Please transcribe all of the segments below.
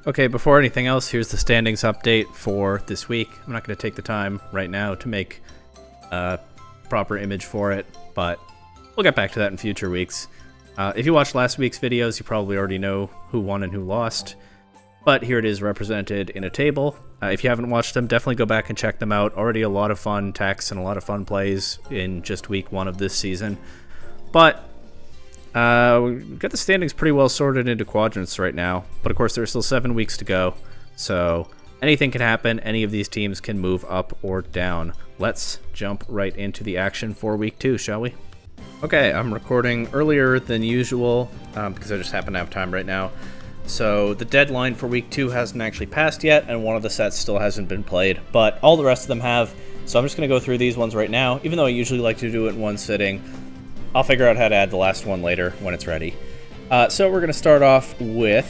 Okay, before anything else, here's the standings update for this week. I'm not going to take the time right now to make a proper image for it, but we'll get back to that in future weeks. If you watched last week's videos, you probably already know who won and who lost, but here it is represented in a table. If you haven't watched them, definitely go back and check them out. Already a lot of fun techs and a lot of fun plays in just week 1 of this season. But we've got the standings pretty well sorted into quadrants right now, but of course there's still 7 weeks to go, so anything can happen. Any of these teams can move up or down. Let's jump right into the action for week 2, shall we? Okay, I'm recording earlier than usual because I just happen to have time right now. So the deadline for week 2 hasn't actually passed yet, and one of the sets still hasn't been played, but all the rest of them have. So I'm just going to go through these ones right now, even though I usually like to do it in one sitting. I'll figure out how to add the last one later when it's ready. So we're going to start off with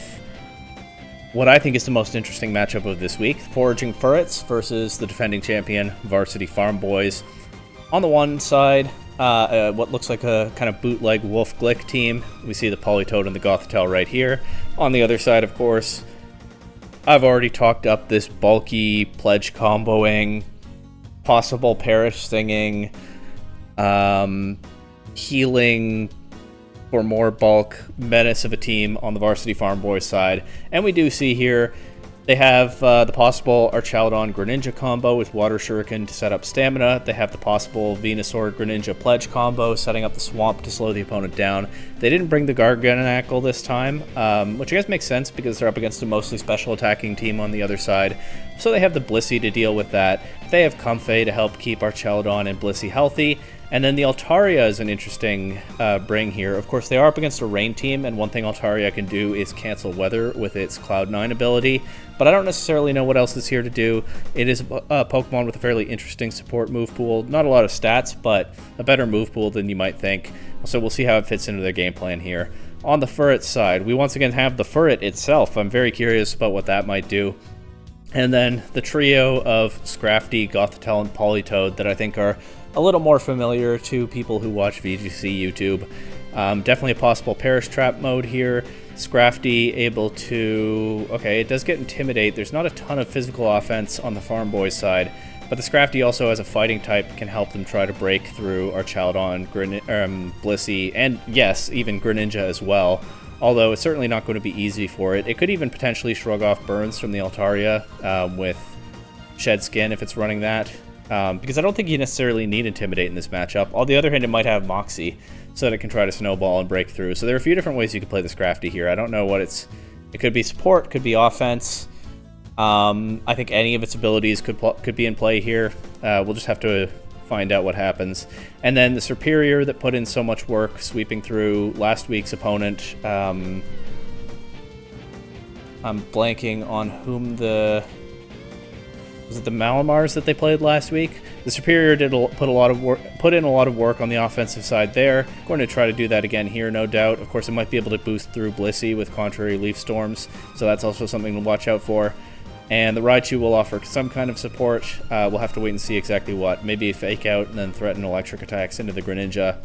what I think is the most interesting matchup of this week. Foraging Furrets versus the defending champion, Varsity Farmboys. On the one side, what looks like a kind of bootleg Wolf Glick team. We see the Politoed and the Gothitelle right here. On the other side, of course, I've already talked up this bulky pledge comboing, possible perish singing, healing for more bulk menace of a team on the Varsity Farmboys side. And we do see here they have the possible Archaludon Greninja combo with Water Shuriken to set up stamina. They have the possible Venusaur Greninja Pledge combo, setting up the Swamp to slow the opponent down. They didn't bring the Garchomps this time, which I guess makes sense because they're up against a mostly special attacking team on the other side. So they have the Blissey to deal with that. They have Comfey to help keep Archaludon and Blissey healthy. And then the Altaria is an interesting bring here. Of course, they are up against a rain team, and one thing Altaria can do is cancel weather with its Cloud9 ability, but I don't necessarily know what else is here to do. It is a Pokemon with a fairly interesting support move pool. Not a lot of stats, but a better move pool than you might think. So we'll see how it fits into their game plan here. On the Furret side, we once again have the Furret itself. I'm very curious about what that might do. And then the trio of Scrafty, Gothitelle, and Politoed that I think are a little more familiar to people who watch VGC YouTube. Definitely a possible Perish Trap mode here. Scrafty able to... Okay, it does get Intimidate. There's not a ton of physical offense on the Farmboys side, but the Scrafty also as a fighting type can help them try to break through Archaludon, Blissey, and yes, even Greninja as well. Although it's certainly not going to be easy for it. It could even potentially shrug off burns from the Altaria with Shed Skin if it's running that. Because I don't think you necessarily need Intimidate in this matchup. On the other hand, it might have Moxie, so that it can try to snowball and break through. So there are a few different ways you could play this Scrafty here. I don't know what it's... It could be support, could be offense. I think any of its abilities could be in play here. We'll just have to find out what happens. And then the Superior that put in so much work sweeping through last week's opponent. I'm blanking on whom the... Was it the Malamars that they played last week? The Superior did put in a lot of work on the offensive side there. Going to try to do that again here, no doubt. Of course, it might be able to boost through Blissey with Contrary Leaf Storms, so that's also something to watch out for. And the Raichu will offer some kind of support. We'll have to wait and see exactly what. Maybe a Fake Out and then threaten electric attacks into the Greninja.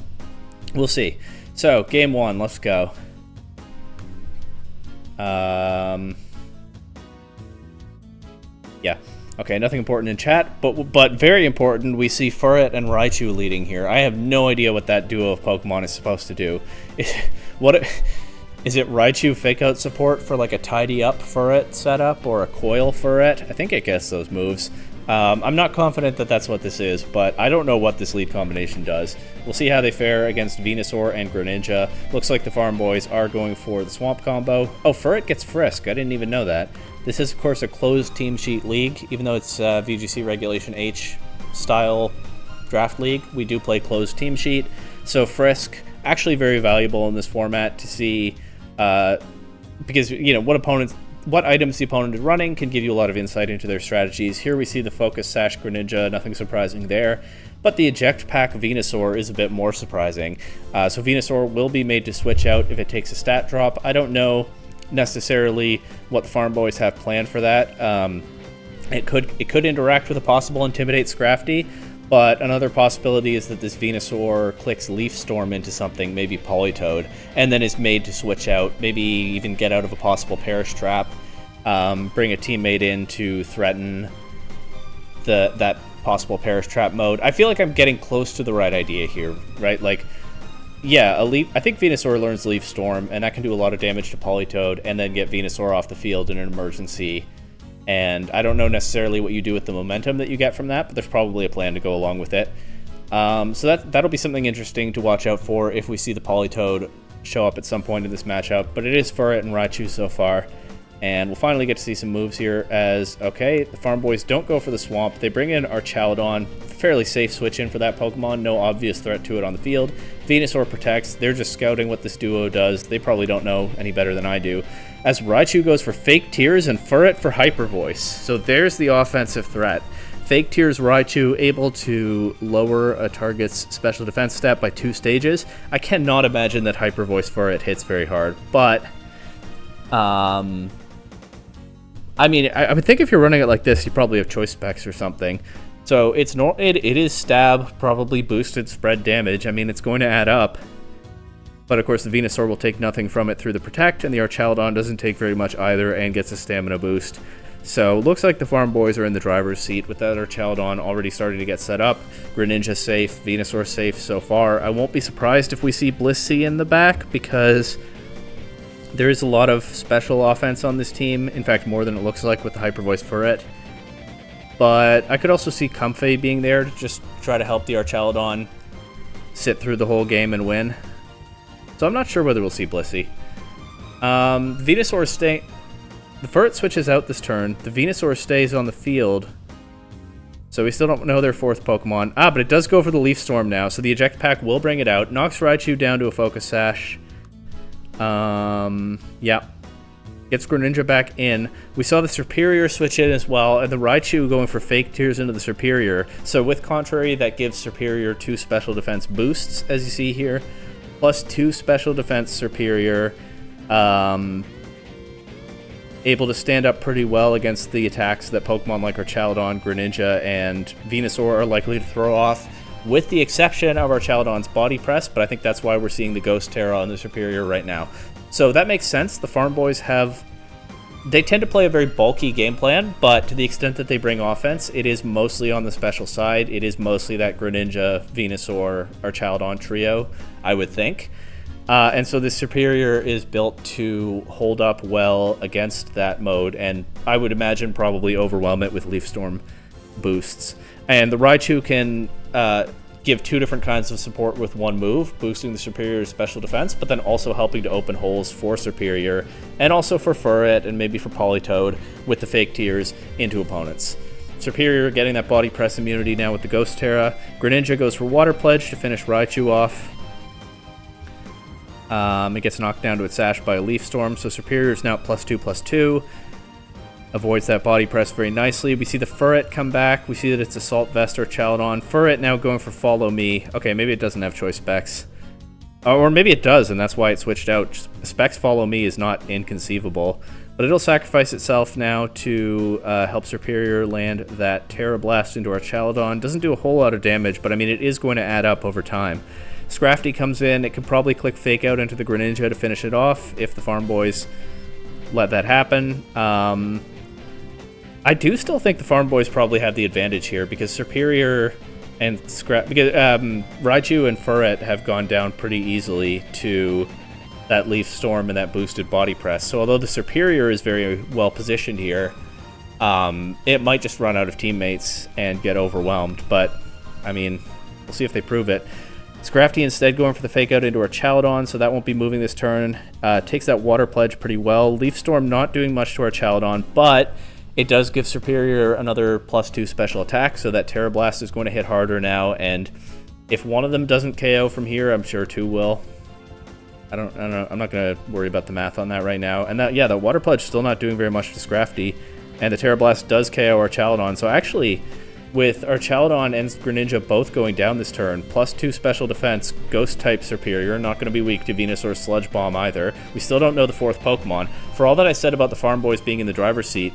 We'll see. So, game 1, let's go. Yeah. Okay, nothing important in chat, but very important, we see Furret and Raichu leading here. I have no idea what that duo of Pokemon is supposed to do. Is it Raichu Fake Out support for like a Tidy Up Furret setup or a Coil Furret? I think it gets those moves. I'm not confident that that's what this is, but I don't know what this lead combination does. We'll see how they fare against Venusaur and Greninja. Looks like the Farmboys are going for the Swamp combo. Oh, Furret gets Frisk. I didn't even know that. This is, of course, a closed team sheet league. Even though it's VGC Regulation H style draft league, we do play closed team sheet. So Frisk, actually very valuable in this format to see, because, you know, what items the opponent is running can give you a lot of insight into their strategies. Here we see the Focus Sash Greninja, nothing surprising there. But the Eject Pack Venusaur is a bit more surprising. So Venusaur will be made to switch out if it takes a stat drop. I don't know necessarily what the Farmboys have planned for that. It could interact with a possible Intimidate Scrafty, but another possibility is that this Venusaur clicks Leaf Storm into something, maybe Politoed, and then is made to switch out, maybe even get out of a possible Perish Trap. bring a teammate in to threaten that possible Perish Trap mode. I feel like I'm getting close to the right idea here, right? Like, yeah, I think Venusaur learns Leaf Storm, and that can do a lot of damage to Politoed, and then get Venusaur off the field in an emergency. And I don't know necessarily what you do with the momentum that you get from that, but there's probably a plan to go along with it. So that'll be something interesting to watch out for if we see the Politoed show up at some point in this matchup. But it is Furret and Raichu so far. And we'll finally get to see some moves here as, okay, the Farmboys don't go for the Swamp. They bring in Archaludon, fairly safe switch in for that Pokemon, no obvious threat to it on the field. Venusaur protects, they're just scouting what this duo does. They probably don't know any better than I do. As Raichu goes for Fake Tears and Furret for Hyper Voice. So there's the offensive threat. Fake Tears Raichu able to lower a target's special defense stat by 2 stages. I cannot imagine that Hyper Voice Furret hits very hard, but I mean, I would think if you're running it like this, you probably have choice specs or something. So it is stab, probably boosted spread damage. I mean, it's going to add up. But of course, the Venusaur will take nothing from it through the Protect, and the Archaludon doesn't take very much either and gets a stamina boost. So looks like the Farmboys are in the driver's seat with that Archaludon already starting to get set up. Greninja safe, Venusaur safe so far. I won't be surprised if we see Blissey in the back because there is a lot of special offense on this team. In fact, more than it looks like with the Hyper Voice Furret. But I could also see Comfey being there to just try to help the Archaludon sit through the whole game and win. So I'm not sure whether we'll see Blissey. Venusaur is staying. The Furret switches out this turn. The Venusaur stays on the field. So we still don't know their 4th Pokemon. But it does go for the Leaf Storm now. So the Eject Pack will bring it out. Knocks Raichu down to a Focus Sash. Yeah. Gets Greninja back in. We saw the Serperior switch in as well, and the Raichu going for Fake Tears into the Serperior. So with Contrary, that gives Serperior 2 special defense boosts, as you see here, plus 2 special defense Serperior. Able to stand up pretty well against the attacks that Pokemon like Archaludon, Greninja, and Venusaur are likely to throw off, with the exception of Archaludon's Body Press, but I think that's why we're seeing the Ghost Terra on the Serperior right now. So that makes sense. The Farmboys they tend to play a very bulky game plan, but to the extent that they bring offense, it is mostly on the special side. It is mostly that Greninja, Venusaur, Archaludon trio, I would think. And so the Serperior is built to hold up well against that mode, and I would imagine probably overwhelm it with Leaf Storm boosts. And the Raichu can give 2 different kinds of support with 1 move, boosting the Serperior's special defense, but then also helping to open holes for Serperior, and also for Furret, and maybe for Politoed, with the Fake Tears into opponents. Serperior getting that Body Press immunity now with the Ghost Terra. Greninja goes for Water Pledge to finish Raichu off. It gets knocked down to its Sash by a Leaf Storm, so Serperior is now at +2/+2. Avoids that Body Press very nicely. We see the Furret come back. We see that it's Assault Vest or Archaludon. Furret now going for Follow Me. Okay, maybe it doesn't have choice specs. Or maybe it does, and that's why it switched out. Specs Follow Me is not inconceivable. But it'll sacrifice itself now to help Serperior land that Terra Blast into Archaludon. Doesn't do a whole lot of damage, but I mean, it is going to add up over time. Scrafty comes in. It can probably click Fake Out into the Greninja to finish it off if the Farmboys let that happen. I do still think the Farmboys probably have the advantage here because Serperior and Raichu and Furret have gone down pretty easily to that Leaf Storm and that boosted Body Press. So although the Serperior is very well positioned here, it might just run out of teammates and get overwhelmed. But, I mean, we'll see if they prove it. Scrafty instead going for the Fake Out into Archaludon, so that won't be moving this turn. Takes that Water Pledge pretty well. Leaf Storm not doing much to Archaludon, but it does give Serperior another +2 special attack, so that Terra Blast is going to hit harder now, and if one of them doesn't KO from here, I'm sure 2 will. I don't know. I'm not going to worry about the math on that right now. And the Water Pledge still not doing very much to Scrafty, and the Terra Blast does KO Archaludon, so actually, with Archaludon and Greninja both going down this turn, +2 special defense, Ghost-type Serperior, not going to be weak to Venusaur's Sludge Bomb either. We still don't know the 4th Pokemon. For all that I said about the Farmboys being in the driver's seat,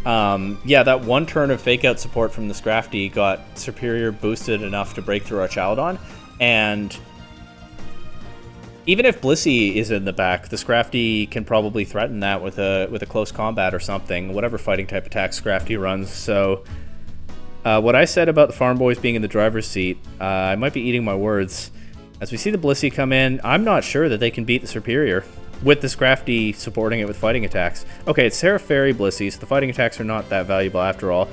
that 1 turn of Fake Out support from the Scrafty got Serperior boosted enough to break through Archaludon, and Even if Blissey is in the back, the Scrafty can probably threaten that with a close combat or something, whatever fighting type attack Scrafty runs. So what I said about the Farmboys being in the driver's seat, I might be eating my words. As we see the Blissey come in, I'm not sure that they can beat the Superior with the Scrafty supporting it with fighting attacks. Okay, it's Seraph Fairy Blissey, so the fighting attacks are not that valuable after all.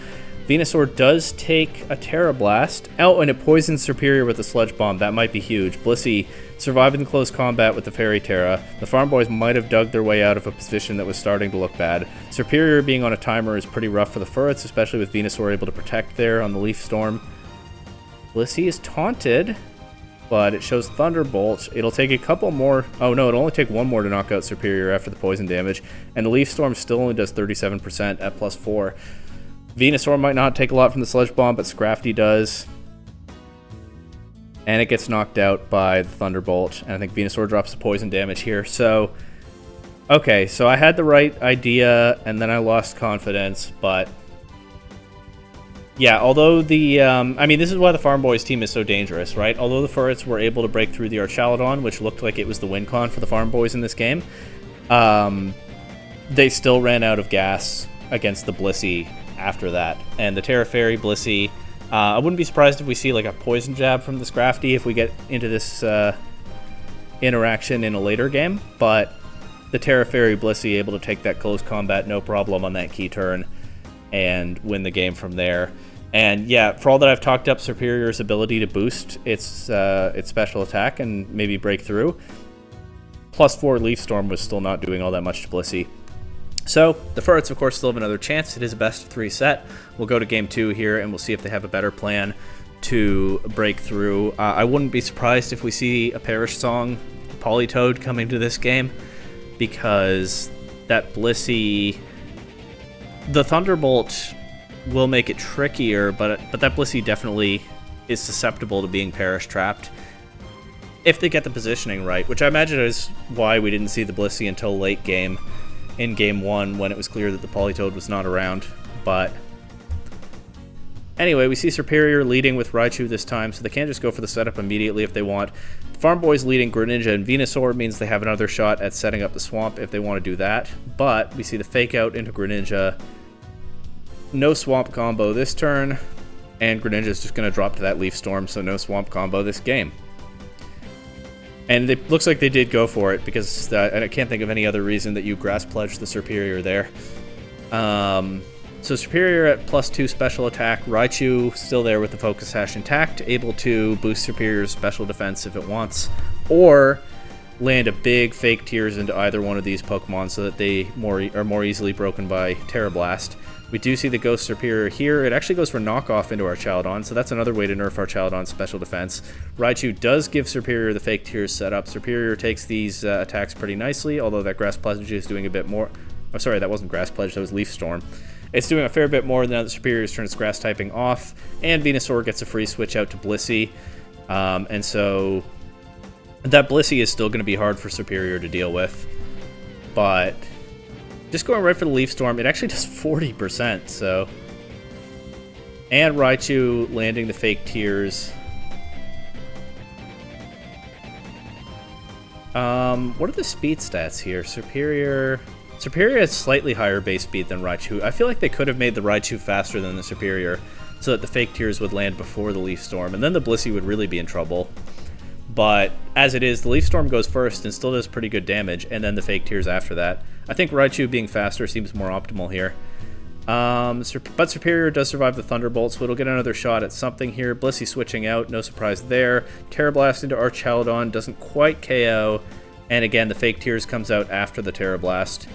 Venusaur does take a Terra Blast. Oh, and it poisons Superior with a Sludge Bomb. That might be huge. Blissey surviving close combat with the Fairy Terra. The Farmboys might have dug their way out of a position that was starting to look bad. Superior being on a timer is pretty rough for the Furrets, especially with Venusaur able to protect there on the Leaf Storm. Blissey is taunted, but it shows Thunderbolt. It'll take a couple more. Oh no, it'll only take one more to knock out Superior after the poison damage. And the Leaf Storm still only does 37% at +4. Venusaur might not take a lot from the Sludge Bomb, but Scrafty does. And it gets knocked out by the Thunderbolt. And I think Venusaur drops the poison damage here. So, okay, so I had the right idea, and then I lost confidence, but... yeah, although the... I mean, this is why the Farmboys team is so dangerous, right? Although the Furrets were able to break through the Archaludon, which looked like it was the win con for the Farmboys in this game, they still ran out of gas against the Blissey after that. And the Terra Fairy Blissey, I wouldn't be surprised if we see like a poison jab from the Scrafty if we get into this interaction in a later game, but the Terra Fairy Blissey able to take that close combat no problem on that key turn and win the game from there. And yeah, for all that I've talked up Superior's ability to boost its special attack and maybe break through, +4 Leaf Storm was still not doing all that much to Blissey. So, the Furrets, of course, still have another chance. It is a best-of-3 set. We'll go to Game 2 here, and we'll see if they have a better plan to break through. I wouldn't be surprised if we see a Perish Song Politoed coming to this game, because that Blissey... the Thunderbolt will make it trickier, but that Blissey definitely is susceptible to being Perish Trapped if they get the positioning right, which I imagine is why we didn't see the Blissey until late game. In Game 1 when it was clear that the Politoed was not around, but anyway, we see Superior leading with Raichu this time, so they can't just go for the setup immediately if they want. Farmboys leading Greninja and Venusaur means they have another shot at setting up the swamp if they want to do that, but we see the fake out into Greninja. No swamp combo this turn, and Greninja's just going to drop to that Leaf Storm, so no swamp combo this game. And it looks like they did go for it, because I can't think of any other reason that you Grass Pledge the Superior there. So Superior at +2 special attack. Raichu still there with the Focus Sash intact, able to boost Superior's special defense if it wants, or land a big fake Tears into either one of these Pokemon so that they are more easily broken by Terra Blast. We do see the Ghost Superior here. It actually goes for knockoff into Archaludon, so that's another way to nerf Archaludon's special defense. Raichu does give Superior the fake Tears setup. Superior takes these attacks pretty nicely, although that Grass Pledge is doing a bit more. Oh, sorry, that wasn't Grass Pledge, that was Leaf Storm. It's doing a fair bit more now that Superior's turns Grass typing off, and Venusaur gets a free switch out to Blissey. And so that Blissey is still going to be hard for Superior to deal with, but just going right for the Leaf Storm, it actually does 40%, so... and Raichu landing the fake Tears. What are the speed stats here? Superior has slightly higher base speed than Raichu. I feel like they could have made the Raichu faster than the Superior, so that the fake Tears would land before the Leaf Storm, and then the Blissey would really be in trouble. But as it is, the Leaf Storm goes first and still does pretty good damage, and then the fake Tears after that. I think Raichu being faster seems more optimal here. But Superior does survive the Thunderbolt, so it'll get another shot at something here. Blissey switching out, no surprise there. Terra Blast into Archaludon, doesn't quite KO. And again, the fake Tears comes out after the Terra Blast.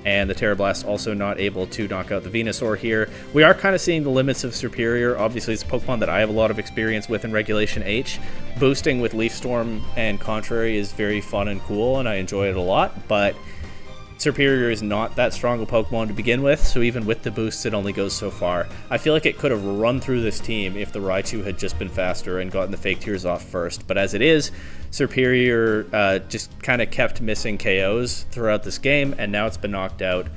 And the Terra Blast also not able to knock out the Venusaur here. We are kind of seeing the limits of Superior. Obviously, it's a Pokemon that I have a lot of experience with in Regulation H. Boosting with Leaf Storm and Contrary is very fun and cool, and I enjoy it a lot, but Superior is not that strong a Pokemon to begin with, so even with the boosts, it only goes so far. I feel like it could have run through this team if the Raichu had just been faster and gotten the fake Tears off first, but as it is, Superior just kind of kept missing KOs throughout this game, and now it's been knocked out,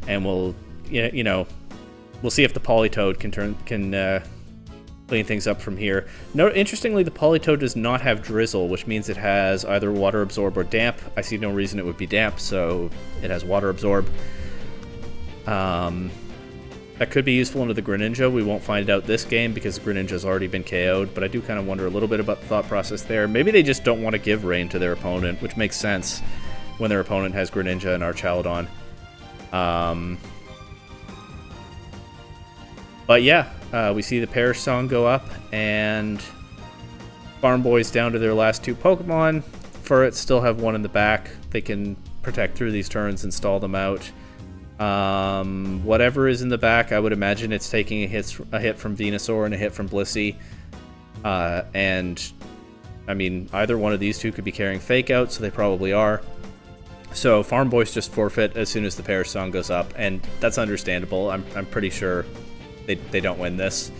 and we'll see if the Politoed can clean things up from here. No, interestingly, the Politoed does not have Drizzle, which means it has either Water Absorb or Damp. I see no reason it would be Damp, so it has Water Absorb. That could be useful into the Greninja. We won't find out this game because Greninja's already been KO'd, but I do kind of wonder a little bit about the thought process there. Maybe they just don't want to give Rain to their opponent, which makes sense when their opponent has Greninja and Archaludon. But yeah, we see the Perish Song go up, and Farmboys down to their last 2 Pokemon. Furrets still have 1 in the back. They can protect through these turns and stall them out. Whatever is in the back, I would imagine it's taking a hit from Venusaur and a hit from Blissey. And, I mean, either one of these two could be carrying Fake Out, so they probably are. So Farmboys just forfeit as soon as the Perish Song goes up, and that's understandable. I'm pretty sure they don't win this.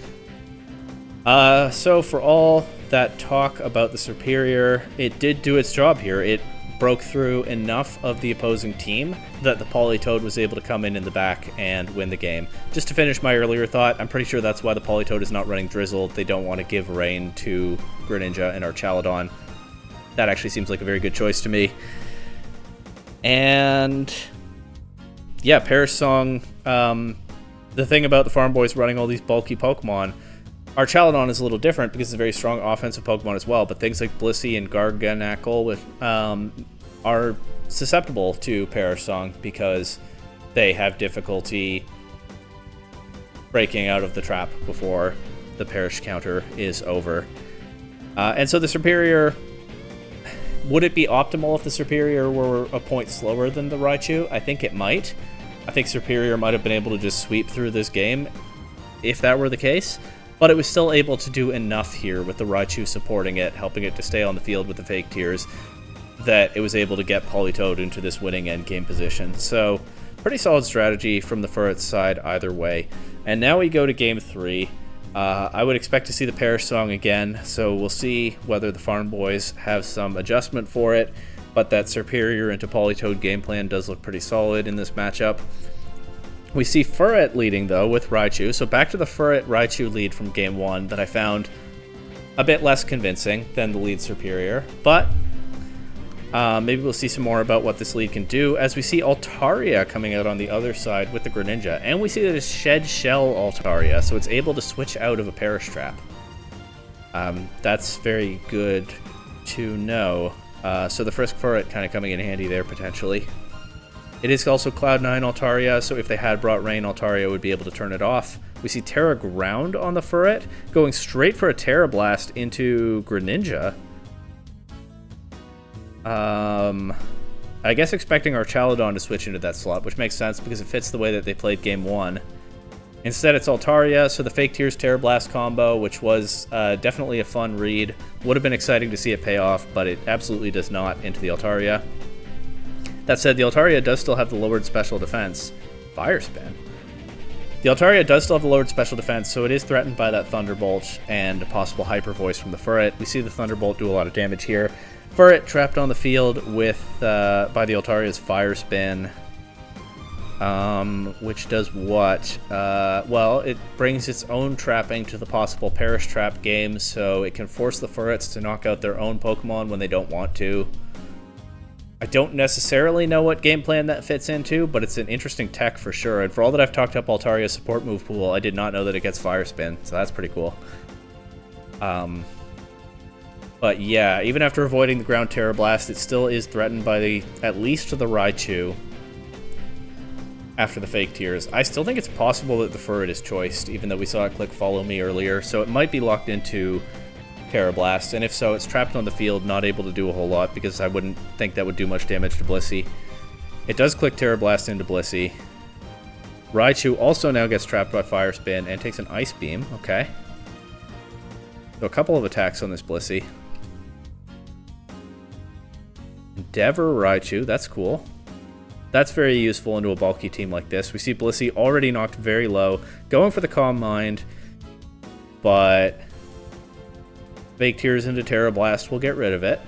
So for all that talk about the Serperior, it did do its job here. It broke through enough of the opposing team that the Politoed was able to come in the back and win the game. Just to finish my earlier thought, I'm pretty sure that's why the Politoed is not running Drizzle. They don't want to give Rain to Greninja and Archaludon. That actually seems like a very good choice to me. And yeah, Perish Song, the thing about the Farmboys running all these bulky Pokemon, Archaludon is a little different because it's a very strong offensive Pokemon as well, but things like Blissey and Garchomps are susceptible to Perish Song because they have difficulty breaking out of the trap before the Perish counter is over. And so the Serperior, would it be optimal if the Serperior were a point slower than the Raichu? I think it might. I think Serperior might have been able to just sweep through this game if that were the case. But it was still able to do enough here with the Raichu supporting it, helping it to stay on the field with the Fake Tears, that it was able to get Politoed into this winning endgame position. So, pretty solid strategy from the Furrets side either way. And now we go to Game 3. I would expect to see the Perish Song again, so we'll see whether the Farmboys have some adjustment for it, but that Serperior into Politoed game plan does look pretty solid in this matchup. We see Furret leading, though, with Raichu. So back to the Furret-Raichu lead from Game 1 that I found a bit less convincing than the lead Serperior. But maybe we'll see some more about what this lead can do as we see Altaria coming out on the other side with the Greninja. And we see that it's Shed Shell Altaria, so it's able to switch out of a Perish Trap. That's very good to know. So the Frisk Furret kind of coming in handy there, potentially. It is also Cloud9 Altaria, so if they had brought Rain, Altaria would be able to turn it off. We see Terra Ground on the Furret, going straight for a Terra Blast into Greninja. I guess expecting Archaludon to switch into that slot, which makes sense because it fits the way that they played Game 1. Instead, it's Altaria, so the Fake Tears Terra Blast combo, which was definitely a fun read. Would have been exciting to see it pay off, but it absolutely does not into the Altaria. That said, the Altaria does still have the lowered special defense. Fire Spin. The Altaria does still have the lowered special defense, so it is threatened by that Thunderbolt and a possible Hyper Voice from the Furret. We see the Thunderbolt do a lot of damage here. Furret trapped on the field with by the Altaria's Fire Spin, which does what? Well, it brings its own trapping to the possible Perish Trap game, so it can force the Furrets to knock out their own Pokemon when they don't want to. I don't necessarily know what game plan that fits into, but it's an interesting tech for sure. And for all that I've talked up Altaria's support move pool, I did not know that it gets Fire Spin, so that's pretty cool. But yeah, even after avoiding the Ground Terra Blast, it still is threatened by at least the Raichu after the Fake Tears. I still think it's possible that the Furret is choiced, even though we saw it click Follow Me earlier, so it might be locked into Terra Blast, and if so, it's trapped on the field, not able to do a whole lot, because I wouldn't think that would do much damage to Blissey. It does click Terra Blast into Blissey. Raichu also now gets trapped by Fire Spin and takes an Ice Beam, okay. So a couple of attacks on this Blissey. Endeavor Raichu, that's cool. That's very useful into a bulky team like this. We see Blissey already knocked very low, going for the Calm Mind, but Fake Tears into Terra Blast will get rid of it.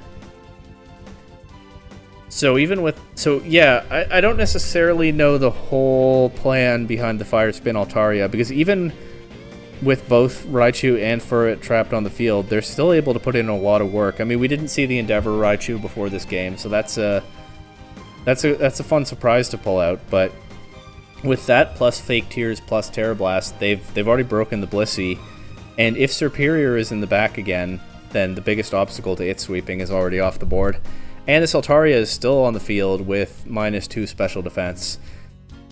So yeah, I don't necessarily know the whole plan behind the Fire Spin Altaria, because even with both Raichu and Furret trapped on the field, they're still able to put in a lot of work. I mean, we didn't see the Endeavor Raichu before this game, so that's a fun surprise to pull out. But with that plus Fake Tears plus Terra Blast, they've already broken the Blissey, and if Serperior is in the back again, then the biggest obstacle to its sweeping is already off the board. And this Altaria is still on the field with -2 special defense.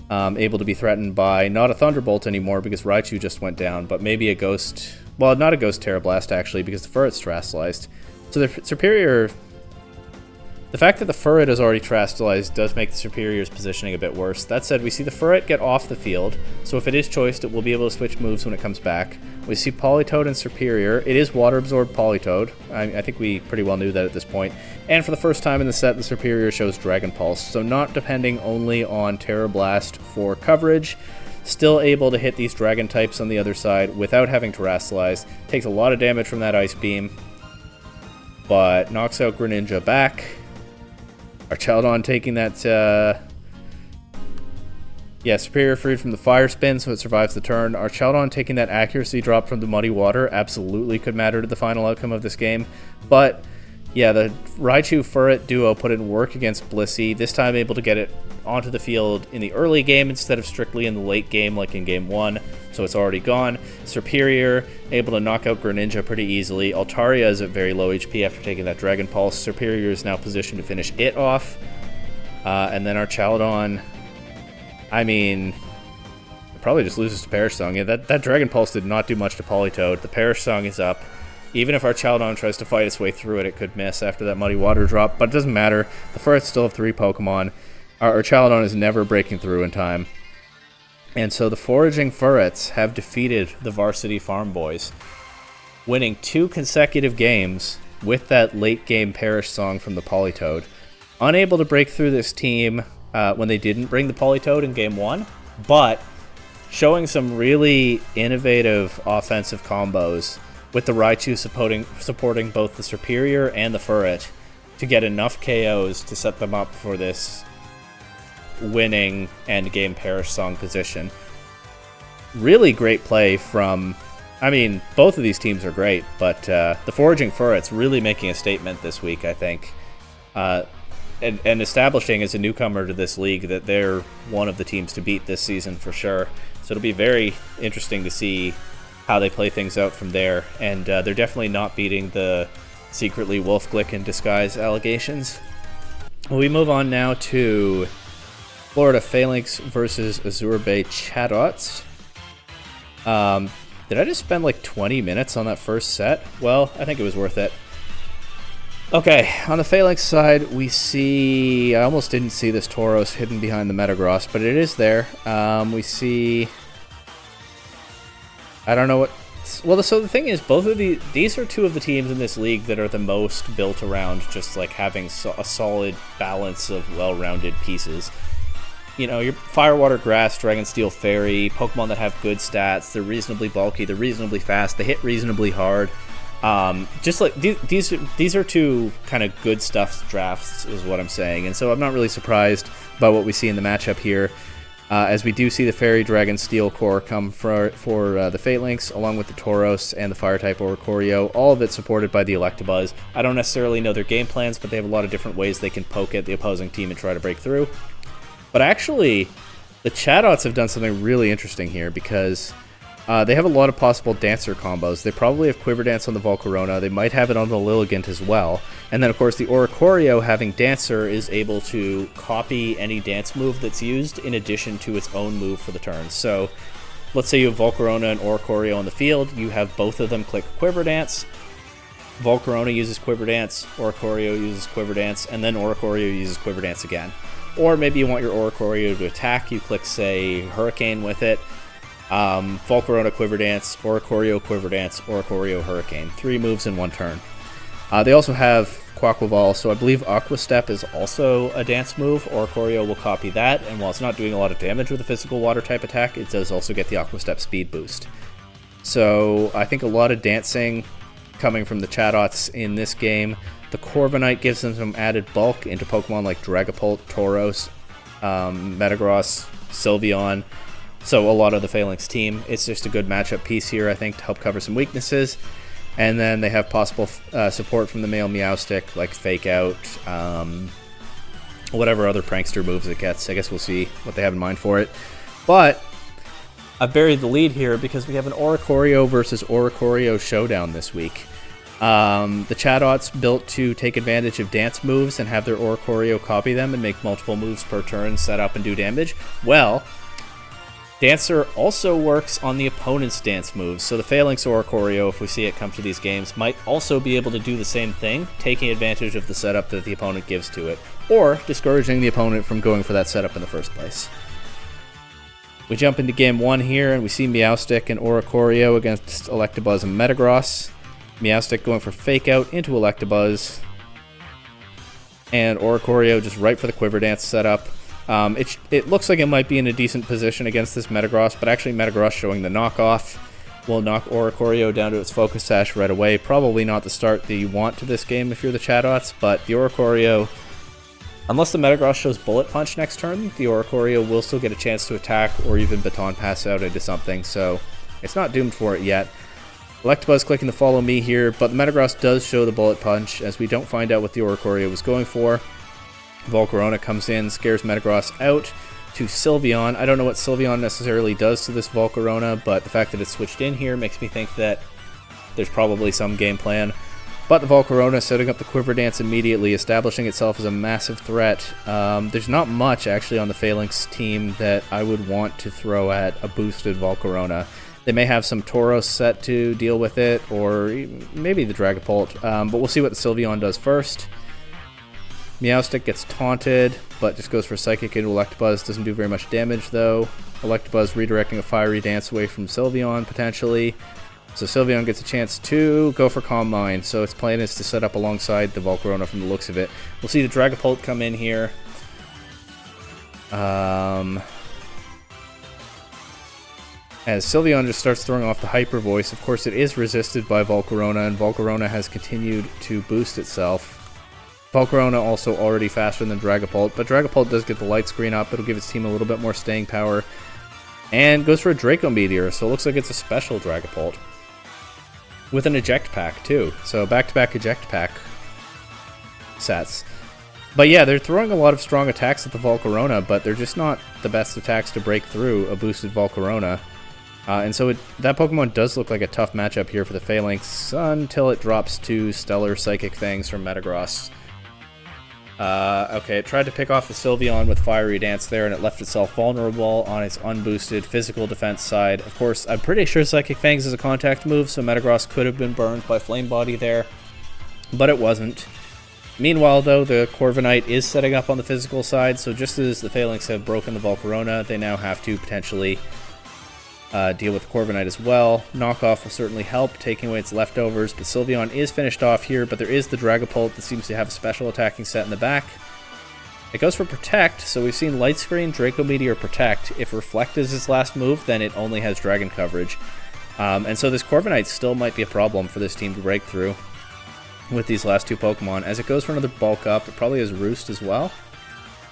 Able to be threatened by not a Thunderbolt anymore because Raichu just went down, but maybe a Ghost... Well, not a Ghost Terra Blast, actually, because the Furret's Terastallized. So the Serperior... The fact that the Furret is already Terastallized does make the Serperior's positioning a bit worse. That said, we see the Furret get off the field, so if it is choiced, it will be able to switch moves when it comes back. We see Politoed and Serperior. It is Water-absorbed Politoed. I think we pretty well knew that at this point. And for the first time in the set, the Serperior shows Dragon Pulse, so not depending only on Terra Blast for coverage, still able to hit these Dragon types on the other side without having Terastallized. Takes a lot of damage from that Ice Beam, but knocks out Greninja back. Our Chaldon taking that, Serperior freed from the Fire Spin, so it survives the turn. Our Chaldon taking that accuracy drop from the Muddy Water absolutely could matter to the final outcome of this game. But, yeah, the Raichu-Furret duo put in work against Blissey, this time able to get it onto the field in the early game instead of strictly in the late game like in Game 1, so it's already gone. Serperior able to knock out Greninja pretty easily. Altaria is at very low HP after taking that Dragon Pulse. Serperior is now positioned to finish it off. And then our Chaldon, I mean, it probably just loses to Perish Song. Yeah, that Dragon Pulse did not do much to Politoed. The Perish Song is up. Even if our Chaldon tries to fight its way through it, it could miss after that Muddy Water drop, but it doesn't matter. The Furrets still have 3 Pokemon. Our Chaldon is never breaking through in time. And so the Foraging Furrets have defeated the Varsity Farm Boys, winning 2 consecutive games with that late game Perish Song from the Politoed. Unable to break through this team when they didn't bring the Politoed in Game 1, but showing some really innovative offensive combos with the Raichu supporting both the Serperior and the Furret to get enough KOs to set them up for this winning endgame Perish Song position. Really great play from... I mean, both of these teams are great, but the Foraging Furrets really making a statement this week, I think. And establishing as a newcomer to this league that they're one of the teams to beat this season for sure. So it'll be very interesting to see how they play things out from there. And they're definitely not beating the secretly Wolf Glick in disguise allegations. We move on now to Florida Falinks versus Azure Bay Chatots. Did I just spend like 20 minutes on that first set? Well, I think it was worth it. Okay, on the Falinks side, we see... I almost didn't see this Tauros hidden behind the Metagross, but it is there. We see... I don't know what... Well, so the thing is, both of these are 2 of the teams in this league that are the most built around just like having a solid balance of well-rounded pieces. You know, your Fire, Water, Grass, Dragon, Steel, Fairy, Pokemon that have good stats, they're reasonably bulky, they're reasonably fast, they hit reasonably hard. Just like these are 2 kind of good stuff drafts is what I'm saying, and so I'm not really surprised by what we see in the matchup here, as we do see the Fairy, Dragon, Steel core come for the Falinks, along with the Tauros and the Fire-type Oricorio, all of it supported by the Electabuzz. I don't necessarily know their game plans, but they have a lot of different ways they can poke at the opposing team and try to break through. But actually, the Chatots have done something really interesting here because they have a lot of possible Dancer combos. They probably have Quiver Dance on the Volcarona. They might have it on the Lilligant as well. And then, of course, the Oricorio, having Dancer, is able to copy any dance move that's used in addition to its own move for the turn. So, let's say you have Volcarona and Oricorio on the field. You have both of them click Quiver Dance. Volcarona uses Quiver Dance, Oricorio uses Quiver Dance, and then Oricorio uses Quiver Dance again. Or maybe you want your Oricorio to attack, you click, say, Hurricane with it. Volcarona Quiver Dance, Oricorio Quiver Dance, Oricorio Hurricane. 3 moves in 1 turn. They also have Quaquaval, so I believe Aqua Step is also a dance move. Oricorio will copy that, and while it's not doing a lot of damage with a physical water-type attack, it does also get the Aqua Step speed boost. So I think a lot of dancing coming from the Chatots in this game. The Corviknight gives them some added bulk into Pokemon like Dragapult, Tauros, Metagross, Sylveon. So a lot of the Falinks team, it's just a good matchup piece here, I think, to help cover some weaknesses. And then they have possible support from the male Meowstic, like Fake Out, whatever other prankster moves it gets. I guess we'll see what they have in mind for it. But I've buried the lead here because we have an Oricorio versus Oricorio showdown this week. The Chatots built to take advantage of dance moves and have their Oricorio copy them and make multiple moves per turn, set up and do damage. Well, Dancer also works on the opponent's dance moves, so the Falinks Oricorio, if we see it come to these games, might also be able to do the same thing, taking advantage of the setup that the opponent gives to it, or discouraging the opponent from going for that setup in the first place. We jump into game 1 here, and we see Meowstic and Oricorio against Electabuzz and Metagross. Meowstic going for Fake Out into Electabuzz, and Oricorio just right for the Quiver Dance setup. It looks like it might be in a decent position against this Metagross, but actually Metagross showing the knockoff will knock Oricorio down to its Focus Sash right away. Probably not the start that you want to this game if you're the Chatots, but the Oricorio, unless the Metagross shows Bullet Punch next turn, the Oricorio will still get a chance to attack or even Baton Pass out into something, so it's not doomed for it yet. Electabuzz clicking to follow me here, but the Metagross does show the Bullet Punch, as we don't find out what the Oricorio was going for. Volcarona comes in, scares Metagross out to Sylveon. I don't know what Sylveon necessarily does to this Volcarona, but the fact that it's switched in here makes me think that there's probably some game plan. But the Volcarona setting up the Quiver Dance immediately, establishing itself as a massive threat. There's not much actually on the Falinks team that I would want to throw at a boosted Volcarona. They may have some Tauros set to deal with it, or maybe the Dragapult, but we'll see what the Sylveon does first. Meowstic gets taunted, but just goes for Psychic into Electabuzz. Doesn't do very much damage, though. Electabuzz redirecting a Fiery Dance away from Sylveon, potentially. So Sylveon gets a chance to go for Calm Mind. So its plan is to set up alongside the Volcarona from the looks of it. We'll see the Dragapult come in here. As Sylveon just starts throwing off the Hyper Voice. Of course, it is resisted by Volcarona, and Volcarona has continued to boost itself. Volcarona also already faster than Dragapult, but Dragapult does get the light screen up. It'll give its team a little bit more staying power. And goes for a Draco Meteor, so it looks like it's a special Dragapult. With an Eject Pack, too. So back-to-back Eject Pack sets. But yeah, they're throwing a lot of strong attacks at the Volcarona, but they're just not the best attacks to break through a boosted Volcarona. And so that Pokemon does look like a tough matchup here for the Falinks until it drops to Stellar Psychic Fangs from Metagross. Okay, it tried to pick off the Sylveon with Fiery Dance there, and it left itself vulnerable on its unboosted physical defense side. Of course, I'm pretty sure Psychic Fangs is a contact move, so Metagross could have been burned by Flame Body there, but it wasn't. Meanwhile, though, the Corviknight is setting up on the physical side, so just as the Falinks have broken the Volcarona, they now have to potentially deal with the Corviknight as well. Knockoff will certainly help, taking away its leftovers, but Sylveon is finished off here, but there is the Dragapult that seems to have a special attacking set in the back. It goes for Protect, so we've seen Light Screen, Draco Meteor, Protect. If Reflect is its last move, then it only has Dragon coverage. And so this Corviknight still might be a problem for this team to break through with these last two Pokemon. As it goes for another Bulk Up, it probably has Roost as well.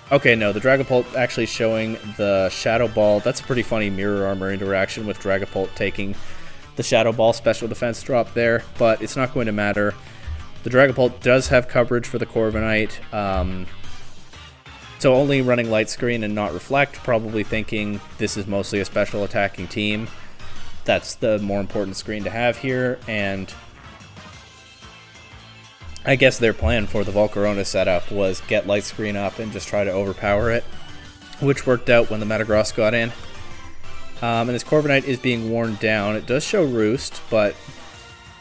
Okay, no, the Dragapult actually showing the Shadow Ball. That's a pretty funny Mirror Armor interaction with Dragapult taking the Shadow Ball special defense drop there, but it's not going to matter. The Dragapult does have coverage for the Corviknight, so only running Light Screen and not Reflect, probably thinking this is mostly a special attacking team. That's the more important screen to have here, and I guess their plan for the Volcarona setup was get Light Screen up and just try to overpower it, which worked out when the Metagross got in. And this Corviknight is being worn down. It does show Roost, but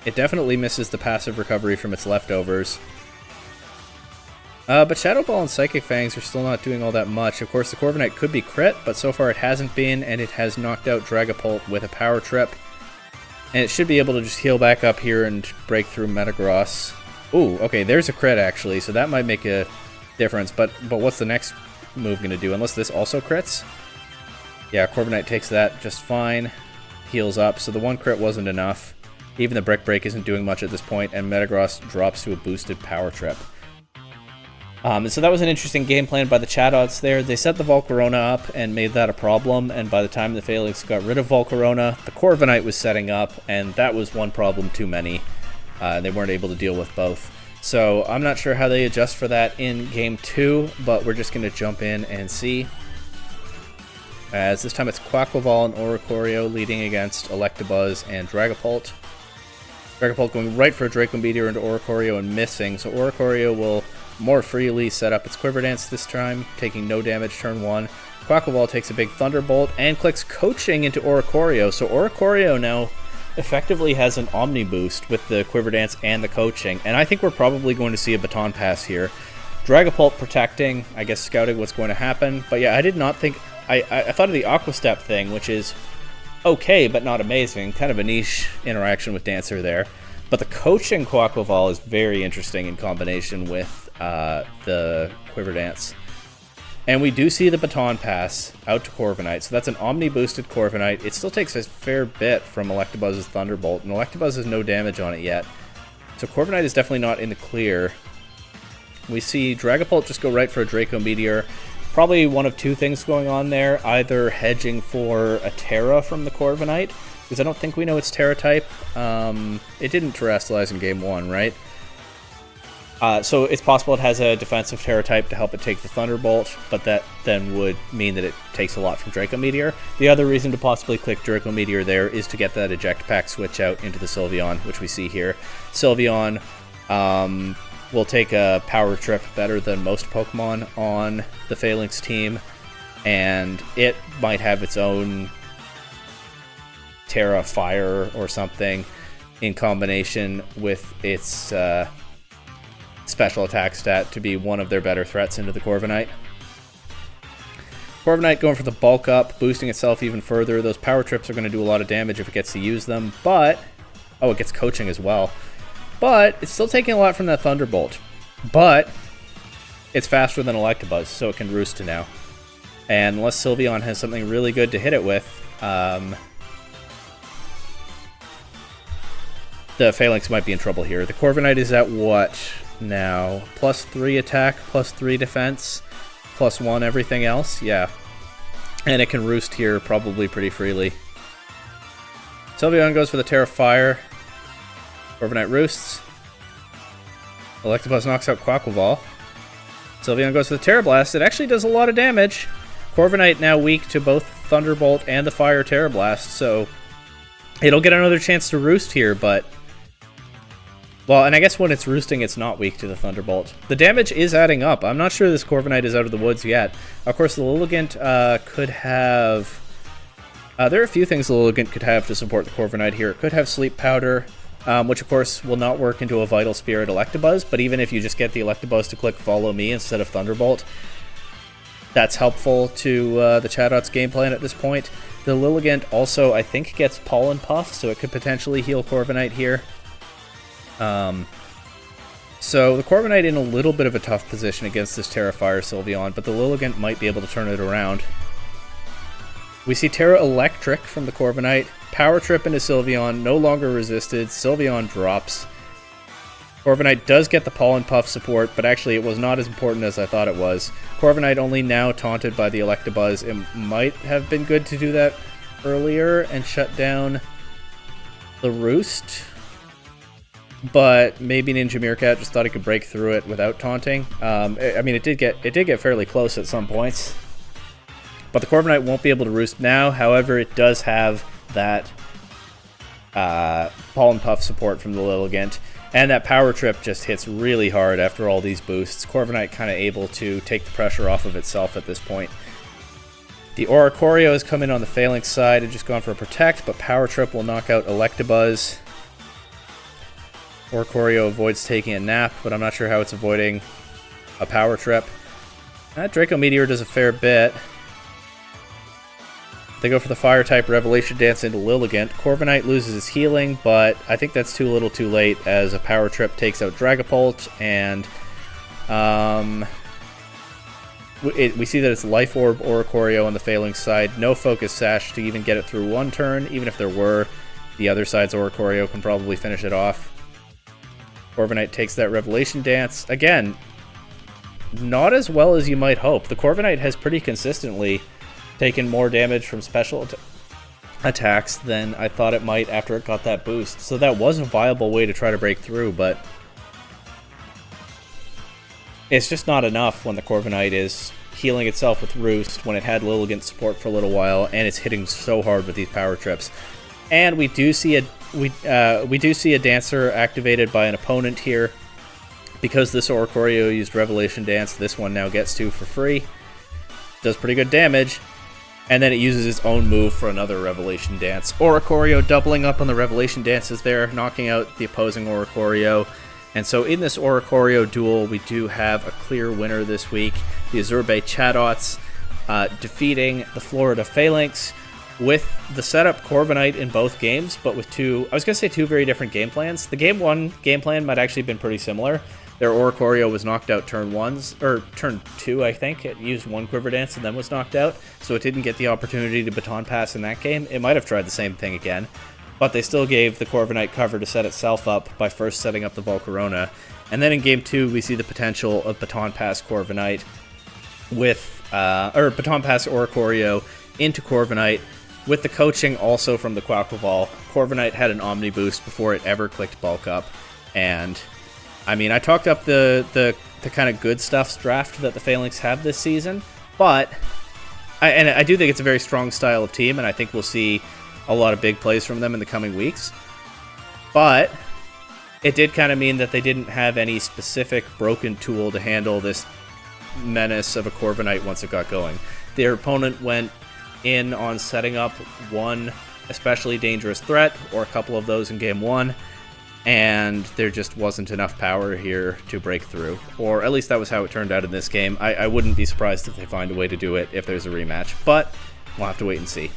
it definitely misses the passive recovery from its leftovers. But Shadow Ball and Psychic Fangs are still not doing all that much. Of course, the Corviknight could be crit, but so far it hasn't been, and it has knocked out Dragapult with a Power Trip. And it should be able to just heal back up here and break through Metagross. Ooh, okay, there's a crit actually, so that might make a difference, but what's the next move going to do, unless this also crits? Yeah, Corviknight takes that just fine, heals up, so the one crit wasn't enough. Even the Brick Break isn't doing much at this point, and Metagross drops to a boosted Power Trip. And so that was an interesting game plan by the Chatots there. They set the Volcarona up and made that a problem, and by the time the Falinks got rid of Volcarona, the Corviknight was setting up, and that was one problem too many. They weren't able to deal with both. So I'm not sure how they adjust for that in Game 2, but we're just going to jump in and see. As this time it's Quaquaval and Oricorio leading against Electabuzz and Dragapult. Dragapult going right for a Draco Meteor into Oricorio and missing, so Oricorio will more freely set up its Quiver Dance this time, taking no damage turn 1. Quaquaval takes a big Thunderbolt and clicks Coaching into Oricorio, so Oricorio now effectively has an Omni boost with the Quiver Dance and the Coaching, and I think we're probably going to see a Baton Pass here. Dragapult protecting, I guess scouting what's going to happen, but yeah, I did not think... I thought of the Aqua Step thing, which is okay, but not amazing. Kind of a niche interaction with Dancer there. But the Coaching Quaquaval is very interesting in combination with the Quiver Dance. And we do see the Baton Pass out to Corviknight, so that's an Omni-boosted Corviknight. It still takes a fair bit from Electabuzz's Thunderbolt, and Electabuzz has no damage on it yet. So Corviknight is definitely not in the clear. We see Dragapult just go right for a Draco Meteor. Probably one of two things going on there, either hedging for a Terra from the Corviknight, because I don't think we know its Terra type. It didn't Terrestrialize in Game 1, right? So it's possible it has a defensive Terra type to help it take the Thunderbolt, but that then would mean that it takes a lot from Draco Meteor. The other reason to possibly click Draco Meteor there is to get that Eject Pack switch out into the Sylveon, which we see here. Sylveon will take a Power Trip better than most Pokemon on the Falinks team, and it might have its own Terra Fire or something in combination with its special attack stat to be one of their better threats into the Corviknight. Corviknight going for the bulk up, boosting itself even further. Those Power Trips are going to do a lot of damage if it gets to use them, but... oh, it gets Coaching as well. But it's still taking a lot from that Thunderbolt. But it's faster than Electabuzz, so it can roost to now. And unless Sylveon has something really good to hit it with, the Falinks might be in trouble here. The Corviknight is at what now? +3 attack, +3 defense, +1 everything else? Yeah. And it can roost here probably pretty freely. Sylveon goes for the Terra Fire. Corviknight roosts. Electabuzz knocks out Quaquaval. Sylveon goes for the Terra Blast. It actually does a lot of damage. Corviknight now weak to both Thunderbolt and the Fire Terra Blast, so it'll get another chance to roost here, but... well, and I guess when it's roosting, it's not weak to the Thunderbolt. The damage is adding up. I'm not sure this Corviknight is out of the woods yet. Of course, the Lilligant could have... there are a few things the Lilligant could have to support the Corviknight here. It could have Sleep Powder, which of course will not work into a Vital Spirit Electabuzz, but even if you just get the Electabuzz to click Follow Me instead of Thunderbolt, that's helpful to the Chatots game plan at this point. The Lilligant also, I think, gets Pollen Puff, so it could potentially heal Corviknight here. So the Corviknight in a little bit of a tough position against this Terra Fire Sylveon, but the Lilligant might be able to turn it around. We see Terra Electric from the Corviknight. Power Trip into Sylveon, no longer resisted. Sylveon drops. Corviknight does get the Pollen Puff support, but actually it was not as important as I thought it was. Corviknight only now taunted by the Electabuzz. It might have been good to do that earlier and shut down the Roost, but maybe Ninja Meerkat just thought it could break through it without taunting. I mean, it did get fairly close at some points. But the Corviknight won't be able to roost now. However, it does have that Pollen Puff support from the Lilligant. And that Power Trip just hits really hard after all these boosts. Corviknight kind of able to take the pressure off of itself at this point. The Oricorio has come in on the Falinks side and just gone for a Protect, but Power Trip will knock out Electabuzz. Oricorio avoids taking a nap, but I'm not sure how it's avoiding a Power Trip. That Draco Meteor does a fair bit. They go for the Fire-type Revelation Dance into Lilligant. Corviknight loses his healing, but I think that's too little too late as a Power Trip takes out Dragapult, and we see that it's Life Orb Oricorio on the Falinks side. No Focus Sash to even get it through one turn. Even if there were, the other side's Oricorio can probably finish it off. Corviknight takes that Revelation Dance. Again, not as well as you might hope. The Corviknight has pretty consistently taken more damage from special attacks than I thought it might after it got that boost. So that was a viable way to try to break through, but it's just not enough when the Corviknight is healing itself with Roost, when it had Lilligant support for a little while, and it's hitting so hard with these power trips. And we do see a Dancer activated by an opponent here. Because this Oricorio used Revelation Dance, this one now gets to for free. Does pretty good damage. And then it uses its own move for another Revelation Dance. Oricorio doubling up on the Revelation Dances there, knocking out the opposing Oricorio. And so in this Oricorio duel, we do have a clear winner this week. The Azurbe Chatots defeating the Florida Falinks with the setup Corviknight in both games, but with two very different game plans. The game 1 game plan might actually have been pretty similar. Their Oricorio was knocked out turn 2, I think. It used one Quiver Dance and then was knocked out, so it didn't get the opportunity to baton pass in that game. It might have tried the same thing again, but they still gave the Corviknight cover to set itself up by first setting up the Volcarona. And then in game 2, we see the potential of baton pass Corviknight with, baton pass Oricorio into Corviknight with the coaching also from the Quaquaval. Corviknight had an Omni boost before it ever clicked bulk up, and I mean, I talked up the kind of good stuffs draft that the Falinks have this season, but I do think it's a very strong style of team, and I think we'll see a lot of big plays from them in the coming weeks. But it did kind of mean that they didn't have any specific broken tool to handle this menace of a Corviknight once it got going. Their opponent went in on setting up one especially dangerous threat, or a couple of those in game 1, and there just wasn't enough power here to break through. Or at least that was how it turned out in this game. I wouldn't be surprised if they find a way to do it if there's a rematch, but we'll have to wait and see.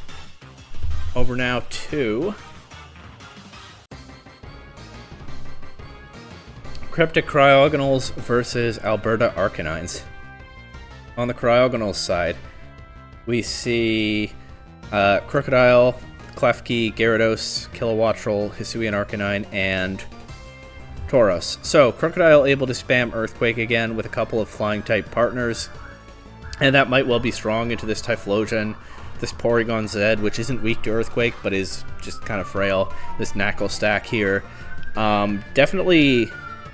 Over now to Cryptic Cryogonals versus Alberta Arcanines. On the Cryogonals side, we see Crocodile, Klefki, Gyarados, Kilowattrel, Hisuian Arcanine, and Tauros. So, Crocodile able to spam Earthquake again with a couple of Flying-type partners, and that might well be strong into this Typhlosion, this Porygon Z, which isn't weak to Earthquake, but is just kind of frail, this Knuckle stack here. Definitely,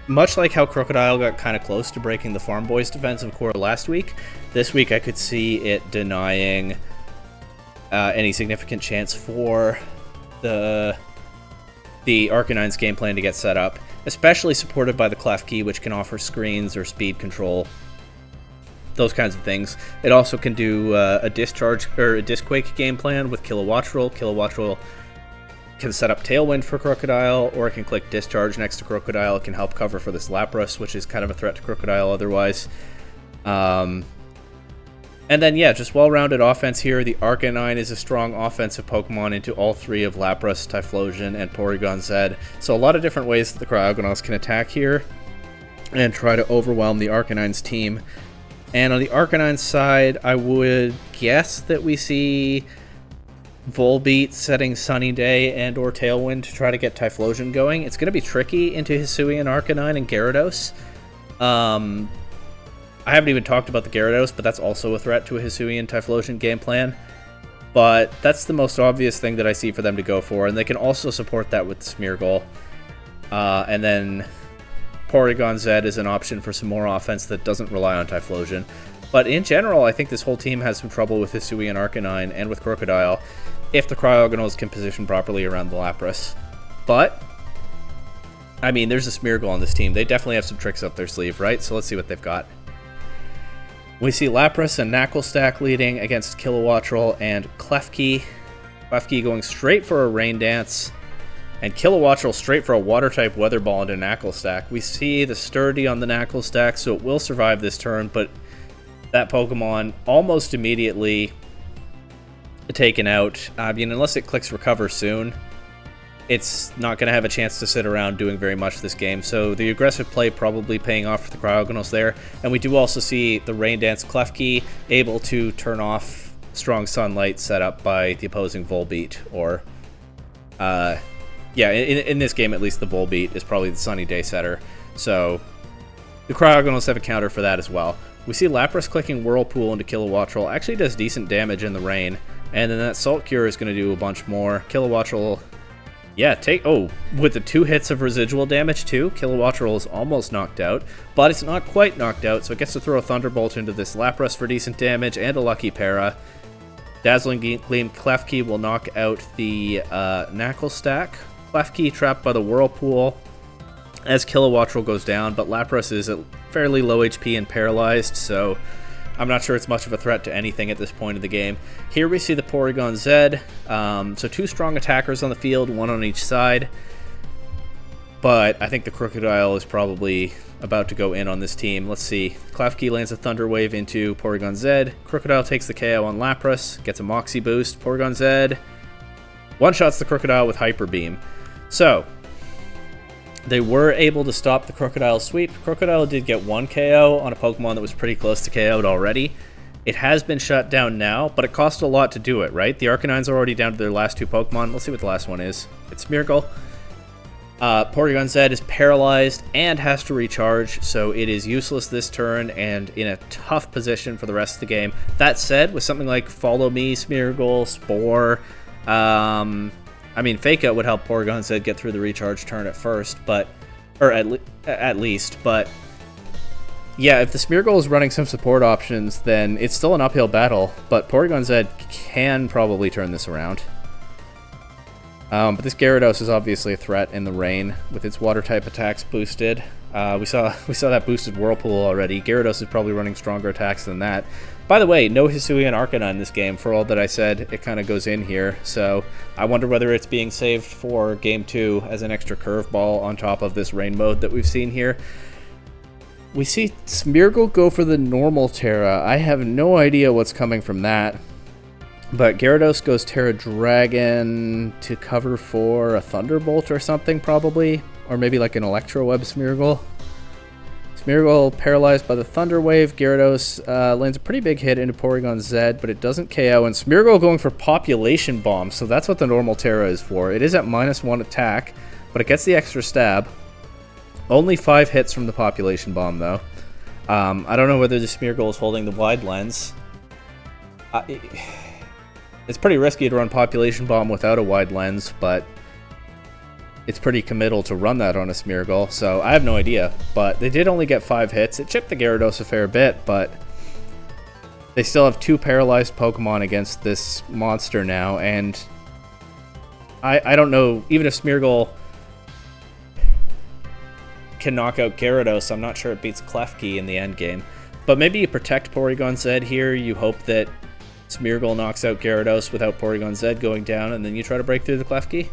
much like how Crocodile got kind of close to breaking the Farmboys defensive core last week, this week I could see it denying any significant chance for the Arcanine's game plan to get set up, especially supported by the Klefki, which can offer screens or speed control, those kinds of things. It also can do a Discharge or a Disquake game plan with Kilowattrel. Kilowattrel can set up Tailwind for Crocodile, or it can click Discharge next to Crocodile. It can help cover for this Lapras, which is kind of a threat to Crocodile otherwise. And then, yeah, just well-rounded offense here. The Arcanine is a strong offensive Pokemon into all three of Lapras, Typhlosion, and Porygon Z. So a lot of different ways that the Cryogonals can attack here and try to overwhelm the Arcanine's team. And on the Arcanine side, I would guess that we see Volbeat setting Sunny Day and or Tailwind to try to get Typhlosion going. It's going to be tricky into Hisuian Arcanine and Gyarados. I haven't even talked about the Gyarados, but that's also a threat to a Hisuian Typhlosion game plan. But that's the most obvious thing that I see for them to go for, and they can also support that with Smeargle. And then Porygon Z is an option for some more offense that doesn't rely on Typhlosion. But in general, I think this whole team has some trouble with Hisuian Arcanine and with Crocodile if the Cryogonals can position properly around the Lapras. But, I mean, there's a Smeargle on this team. They definitely have some tricks up their sleeve, right? So let's see what they've got. We see Lapras and Knuckle stack leading against Kilowattrel and Klefki. Klefki going straight for a Rain Dance, and Kilowattrel straight for a Water-type Weather Ball into Knuckle stack. We see the Sturdy on the Knuckle stack, so it will survive this turn, but that Pokemon almost immediately taken out. Unless it clicks Recover soon, it's not going to have a chance to sit around doing very much this game. So the aggressive play probably paying off for the Cryogonals there. And we do also see the Rain Dance Klefki able to turn off Strong Sunlight set up by the opposing Volbeat. Or, in this game at least the Volbeat is probably the Sunny Day setter. So the Cryogonals have a counter for that as well. We see Lapras clicking Whirlpool into Kilowattrel. Actually does decent damage in the rain. And then that Salt Cure is going to do a bunch more. Kilowattrel, yeah, with the 2 hits of residual damage too, Kilowattrel is almost knocked out. But it's not quite knocked out, so it gets to throw a Thunderbolt into this Lapras for decent damage and a Lucky Para. Dazzling Gleam Klefki will knock out the Knuckle Stack. Klefki trapped by the Whirlpool as Kilowattrel goes down, but Lapras is at fairly low HP and paralyzed, so I'm not sure it's much of a threat to anything at this point of the game. Here we see the Porygon Z. So 2 strong attackers on the field, 1 on each side. But I think the Crocodile is probably about to go in on this team. Let's see. Klefki lands a Thunder Wave into Porygon Z. Crocodile takes the KO on Lapras, gets a Moxie boost. Porygon Z one-shots the Crocodile with Hyper Beam. So they were able to stop the Crocodile sweep. Crocodile did get 1 KO on a Pokemon that was pretty close to KO'd already. It has been shut down now, but it cost a lot to do it, right? The Arcanines are already down to their last 2 Pokemon. Let's see what the last one is. It's Smeargle. Porygon Z is paralyzed and has to recharge, so it is useless this turn and in a tough position for the rest of the game. That said, with something like Follow Me, Smeargle, Spore, I mean, Fake Out would help Porygon Z get through the recharge turn at first, or at least, but yeah, if the Smeargle is running some support options, then it's still an uphill battle, but Porygon Z can probably turn this around. But this Gyarados is obviously a threat in the rain with its water-type attacks boosted. We saw that boosted Whirlpool already. Gyarados is probably running stronger attacks than that. By the way, no Hisuian Arcanine in this game. For all that I said, it kind of goes in here. So I wonder whether it's being saved for Game 2 as an extra curveball on top of this rain mode that we've seen here. We see Smeargle go for the normal Terra. I have no idea what's coming from that. But Gyarados goes Terra Dragon to cover for a Thunderbolt or something, probably. Or maybe like an Electro Web Smeargle. Smeargle paralyzed by the Thunder Wave. Gyarados lands a pretty big hit into Porygon Z, but it doesn't KO. And Smeargle going for Population Bomb, so that's what the normal Terra is for. It is at -1 attack, but it gets the extra stab. Only 5 hits from the Population Bomb, though. I don't know whether the Smeargle is holding the wide lens. It's pretty risky to run Population Bomb without a wide lens, but it's pretty committal to run that on a Smeargle, so I have no idea. But they did only get 5 hits. It chipped the Gyarados a fair bit, but they still have 2 paralyzed Pokemon against this monster now, and I don't know, even if Smeargle can knock out Gyarados, I'm not sure it beats Klefki in the end game. But maybe you protect Porygon Z here, you hope that Smeargle knocks out Gyarados without Porygon Z going down, and then you try to break through the Klefki.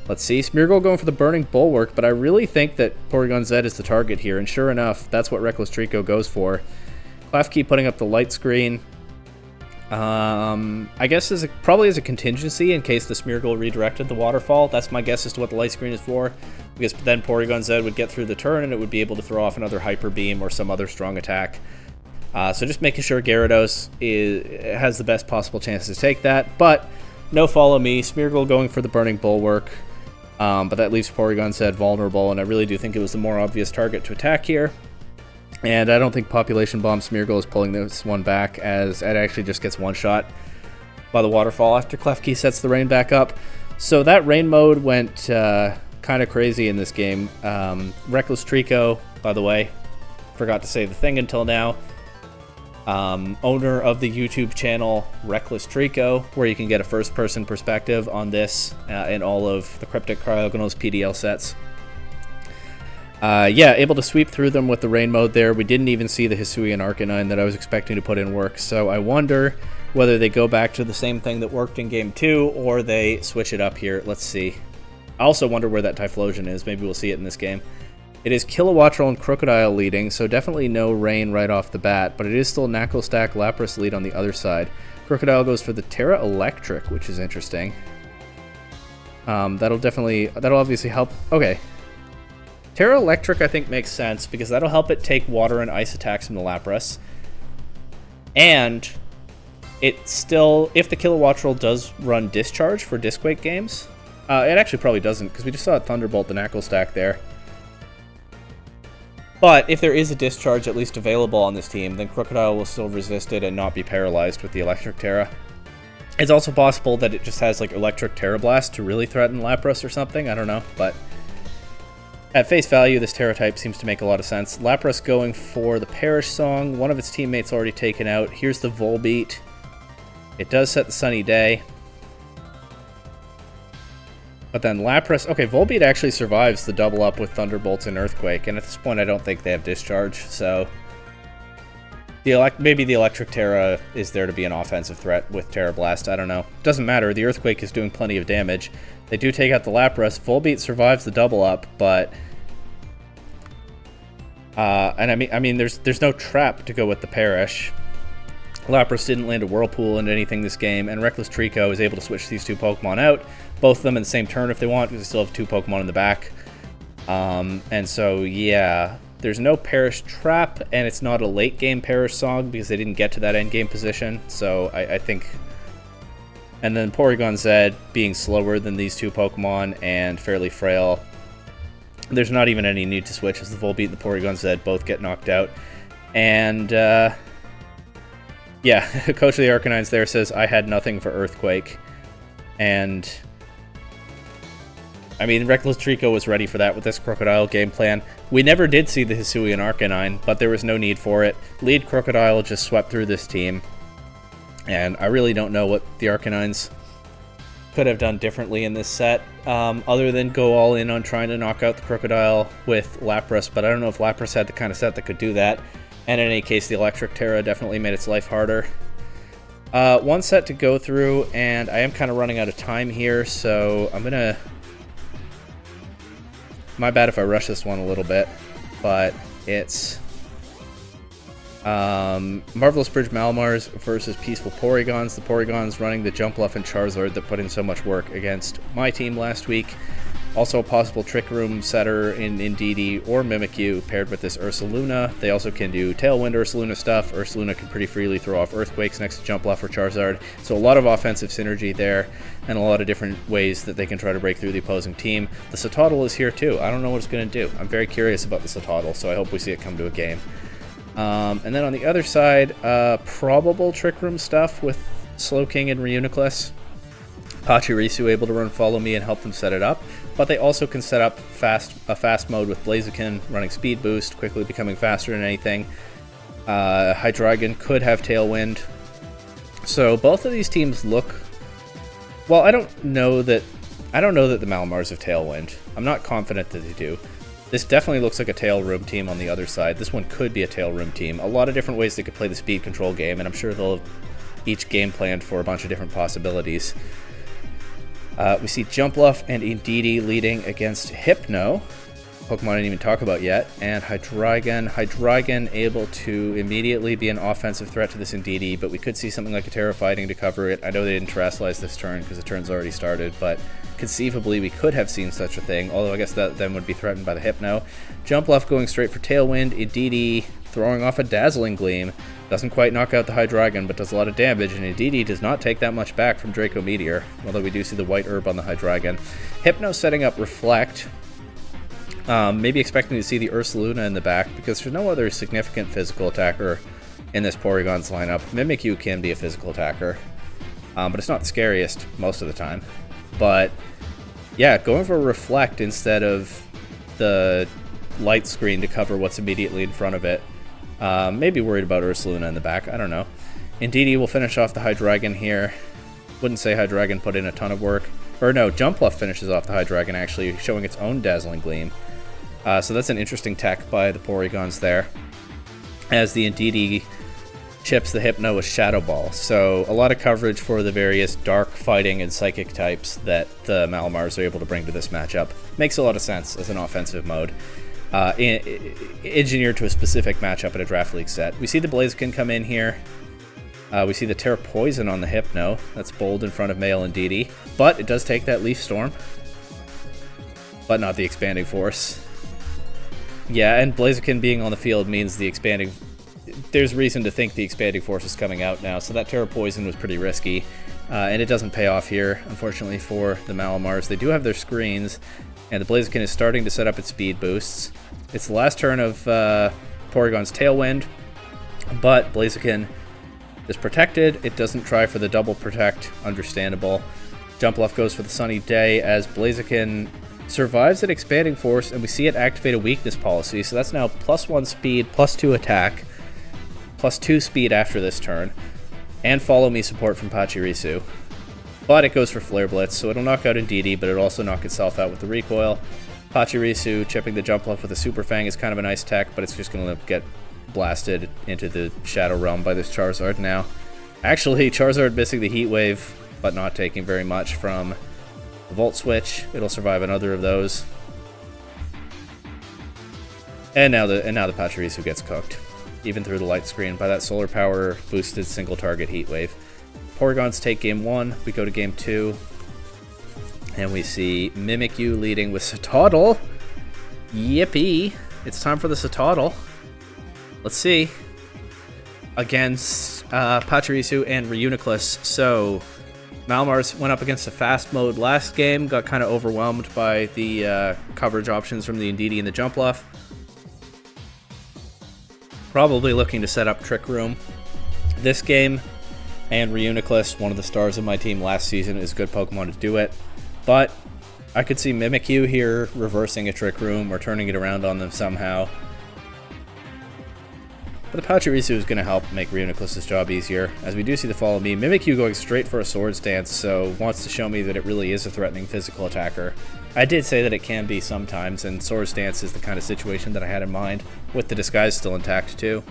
Let's see, Smeargle going for the Burning Bulwark, but I really think that Porygon Z is the target here, and sure enough, that's what Reckless Trico goes for. Klefki putting up the light screen. I guess probably as a contingency in case the Smeargle redirected the waterfall. That's my guess as to what the light screen is for, because then Porygon Z would get through the turn and it would be able to throw off another Hyper Beam or some other strong attack. So just making sure Gyarados has the best possible chance to take that, but no Follow Me. Smeargle going for the Burning Bulwark. But that leaves Porygon Z vulnerable, and I really do think it was the more obvious target to attack here. And I don't think Population Bomb Smeargle is pulling this one back, as it actually just gets one-shot by the waterfall after Klefki sets the rain back up. So that rain mode went kind of crazy in this game. Reckless Trico, by the way, forgot to say the thing until now. Owner of the YouTube channel Reckless Trico, where you can get a first-person perspective on this and all of the Cryptic Cryogonals PDL sets. Yeah, able to sweep through them with the rain mode there. We didn't even see the Hisuian Arcanine that I was expecting to put in work, so I wonder whether they go back to the same thing that worked in Game 2, or they switch it up here. Let's see. I also wonder where that Typhlosion is. Maybe we'll see it in this game. It is Kilowattrel and Crocodile leading, so definitely no rain right off the bat, but it is still Knuckle Stack Lapras lead on the other side. Crocodile goes for the Terra Electric, which is interesting. That'll obviously help. Okay. Terra Electric I think makes sense, because that'll help it take water and ice attacks from the Lapras. And it still, if the Kilowattrel does run Discharge for Disquake games, it actually probably doesn't, because we just saw it Thunderbolt the Knuckle Stack there. But if there is a discharge at least available on this team, then Crocodile will still resist it and not be paralyzed with the Electric Terra. It's also possible that it just has like Electric Terra Blast to really threaten Lapras or something. I don't know, but at face value, this Terra type seems to make a lot of sense. Lapras going for the Perish Song. One of its teammates already taken out. Here's the Volbeat. It does set the Sunny Day. But then Lapras... Okay, Volbeat actually survives the double up with Thunderbolts and Earthquake, and at this point I don't think they have Discharge, so... Maybe the Electric Terra is there to be an offensive threat with Terra Blast, I don't know. Doesn't matter, the Earthquake is doing plenty of damage. They do take out the Lapras. Volbeat survives the double up, but... and I mean, there's no trap to go with the Perish. Lapras didn't land a Whirlpool into anything this game, and Reckless Trico is able to switch these two Pokemon out. Both of them in the same turn if they want, because they still have two Pokemon in the back. And so, yeah, there's no Perish Trap, and it's not a late-game Perish Song, because they didn't get to that end-game position, so I think... And then Porygon Z being slower than these two Pokemon and fairly frail. There's not even any need to switch, as the Volbeat and the Porygon Z both get knocked out. And, yeah, Coach of the Arcanines there says, I had nothing for Earthquake. And... I mean, Reckless Trico was ready for that with this Crocodile game plan. We never did see the Hisuian Arcanine, but there was no need for it. Lead Crocodile just swept through this team. And I really don't know what the Arcanines could have done differently in this set, other than go all in on trying to knock out the Crocodile with Lapras, but I don't know if Lapras had the kind of set that could do that. And in any case, the Electric Terra definitely made its life harder. One set to go through, and I am kind of running out of time here, so I'm going to... My bad if I rush this one a little bit, but it's Marvelous Bridge Malamars versus Peaceful Porygons. The Porygons running the Jumpluff and Charizard that put in so much work against my team last week. Also a possible Trick Room setter in Indeedee or Mimikyu paired with this Ursaluna. They also can do Tailwind Ursaluna stuff. Ursaluna can pretty freely throw off Earthquakes next to Jumpluff or Charizard. So a lot of offensive synergy there and a lot of different ways that they can try to break through the opposing team. The Chatots is here too. I don't know what it's going to do. I'm very curious about the Chatots, so I hope we see it come to a game. And then on the other side, probable Trick Room stuff with Slowking and Reuniclus. Pachirisu able to run Follow Me and help them set it up, but they also can set up a fast mode with Blaziken running Speed Boost, quickly becoming faster than anything. Hydreigon could have Tailwind. So both of these teams look... Well, I don't know that the Malamars have Tailwind. I'm not confident that they do. This definitely looks like a Tail Room team on the other side. This one could be a Tail Room team. A lot of different ways they could play the speed control game, and I'm sure they'll have each game planned for a bunch of different possibilities. We see Jumpluff and Indeedee leading against Hypno, Pokemon I didn't even talk about yet, and Hydreigon. Hydreigon able to immediately be an offensive threat to this Indeedee, but we could see something like a Terra Fighting to cover it. I know they didn't Terrasilize this turn because the turn's already started, but conceivably we could have seen such a thing, although I guess that then would be threatened by the Hypno. Jumpluff going straight for Tailwind, Indeedee throwing off a Dazzling Gleam. Doesn't quite knock out the Hydreigon, but does a lot of damage, and Indeedee does not take that much back from Draco Meteor, although we do see the white herb on the Hydreigon. Hypno setting up Reflect, maybe expecting to see the Ursaluna in the back, because there's no other significant physical attacker in this Porygon's lineup. Mimikyu can be a physical attacker, but it's not the scariest most of the time. But, yeah, going for Reflect instead of the light screen to cover what's immediately in front of it. Maybe worried about Ursaluna in the back, I don't know. Indeedee will finish off the Hydreigon here. Wouldn't say Hydreigon put in a ton of work. Or no, Jumpluff finishes off the Hydreigon actually, showing its own Dazzling Gleam. So that's an interesting tech by the Porygons there. As the Indeedee chips the Hypno with Shadow Ball. So a lot of coverage for the various dark, fighting, and psychic types that the Malamars are able to bring to this matchup. Makes a lot of sense as an offensive mode. Engineered to a specific matchup in a Draft League set. We see the Blaziken come in here. We see the Terra Poison on the Hypno. That's bold in front of male Indeedee. But it does take that Leaf Storm. But not the Expanding Force. Yeah, and Blaziken being on the field means the Expanding... There's reason to think the Expanding Force is coming out now, so that Terra Poison was pretty risky. And it doesn't pay off here, unfortunately, for the Malamars. They do have their screens. And the Blaziken is starting to set up its speed boosts. It's the last turn of Porygon's Tailwind, but Blaziken is protected. It doesn't try for the double protect, understandable. Jumpluff goes for the Sunny Day as Blaziken survives an Expanding Force, and we see it activate a weakness policy, so that's now +1 speed, +2 attack, +2 speed after this turn, and Follow Me support from Pachirisu. But it goes for Flare Blitz, so it'll knock out Indeedee, but it'll also knock itself out with the recoil. Pachirisu chipping the Jumpluff with a Super Fang is kind of a nice tech, but it's just going to get blasted into the Shadow Realm by this Charizard now. Actually, Charizard missing the Heat Wave, but not taking very much from the Volt Switch. It'll survive another of those. And now the Pachirisu gets cooked, even through the light screen, by that Solar Power boosted single target Heat Wave. Porygons take game 1, we go to game 2, and we see Mimikyu leading with Chatotl. Yippee! It's time for the Chatotl. Let's see. Against Pachirisu and Reuniclus. So, Malamars went up against a fast mode last game, got kind of overwhelmed by the coverage options from the Indeedee and the Jumpluff. Probably looking to set up Trick Room this game. And Reuniclus, one of the stars of my team last season, is a good Pokemon to do it. But I could see Mimikyu here reversing a Trick Room or turning it around on them somehow. But the Pachirisu is going to help make Reuniclus' job easier, as we do see the Follow Me. Mimikyu going straight for a Swords Dance, so wants to show me that it really is a threatening physical attacker. I did say that it can be sometimes, and Swords Dance is the kind of situation that I had in mind, with the disguise still intact too.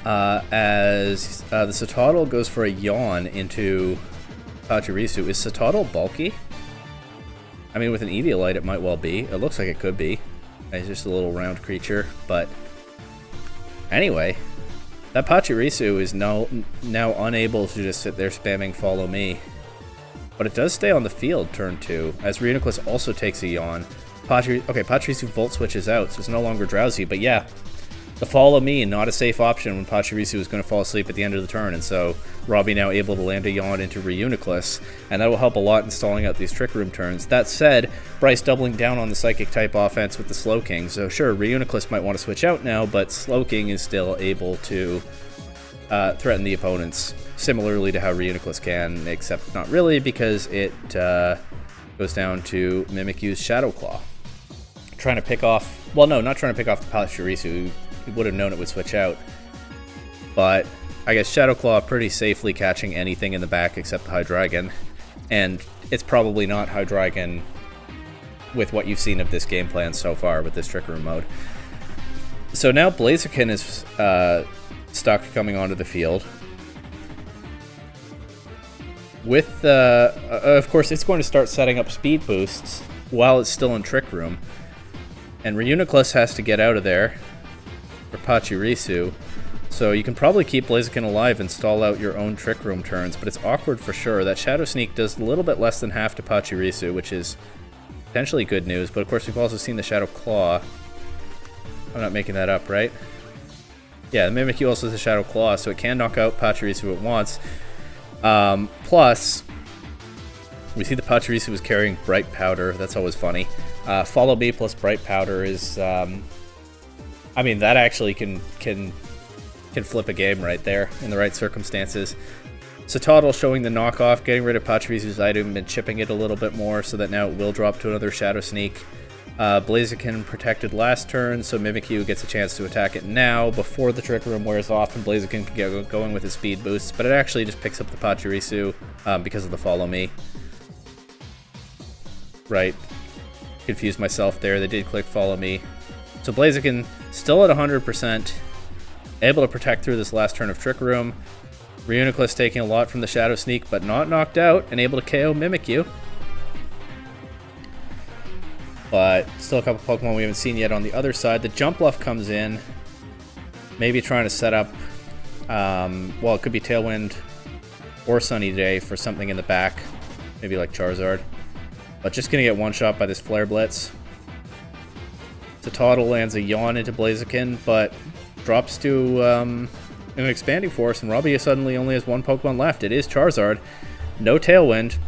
As the Chatotl goes for a Yawn into Pachirisu. Is Chatotl bulky? I mean, with an Eviolite it might well be. It looks like it could be. It's just a little round creature, but anyway, that Pachirisu is now unable to just sit there spamming Follow Me. But it does stay on the field turn 2, as Reuniclus also takes a Yawn. Pachirisu Volt Switches out, so it's no longer drowsy, but yeah. The Follow Me, not a safe option when Pachirisu is going to fall asleep at the end of the turn, and so Robbie now able to land a Yawn into Reuniclus, and that will help a lot in stalling out these Trick Room turns. That said, Bryce doubling down on the Psychic-type offense with the Slowking, so sure, Reuniclus might want to switch out now, but Slowking is still able to threaten the opponents, similarly to how Reuniclus can, except not really, because it goes down to Mimikyu's Shadow Claw. Trying to pick off... Well, no, not trying to pick off the Pachirisu. He would have known it would switch out. But I guess Shadow Claw pretty safely catching anything in the back except the Hydreigon. And it's probably not Hydreigon with what you've seen of this game plan so far with this Trick Room mode. So now Blaziken is stuck coming onto the field. With, of course, it's going to start setting up speed boosts while it's still in Trick Room. And Reuniclus has to get out of there for Pachirisu. So you can probably keep Blaziken alive and stall out your own Trick Room turns, but it's awkward for sure. That Shadow Sneak does a little bit less than half to Pachirisu, which is potentially good news, but of course we've also seen the Shadow Claw. I'm not making that up, right? Yeah, the Mimikyu also has a Shadow Claw, so it can knock out Pachirisu at once. Plus, we see the Pachirisu is carrying Bright Powder. That's always funny. Follow Me plus Bright Powder is... I mean, that actually can flip a game right there in the right circumstances. Chatotl showing the knockoff, getting rid of Pachirisu's item and chipping it a little bit more so that now it will drop to another Shadow Sneak. Blaziken protected last turn, so Mimikyu gets a chance to attack it now before the Trick Room wears off and Blaziken can get going with his speed boosts, but it actually just picks up the Pachirisu because of the Follow Me. Right. Confused myself there. They did click Follow Me. So Blaziken still at 100%, able to protect through this last turn of Trick Room. Reuniclus taking a lot from the Shadow Sneak, but not knocked out, and able to KO Mimikyu. But still a couple Pokemon we haven't seen yet on the other side. The Jumpluff comes in, maybe trying to set up, well, it could be Tailwind or Sunny Day for something in the back, maybe like Charizard. But just going to get one-shot by this Flare Blitz. Chatotl lands a Yawn into Blaziken, but drops to an Expanding Force, and Robbie suddenly only has one Pokemon left. It is Charizard. No Tailwind.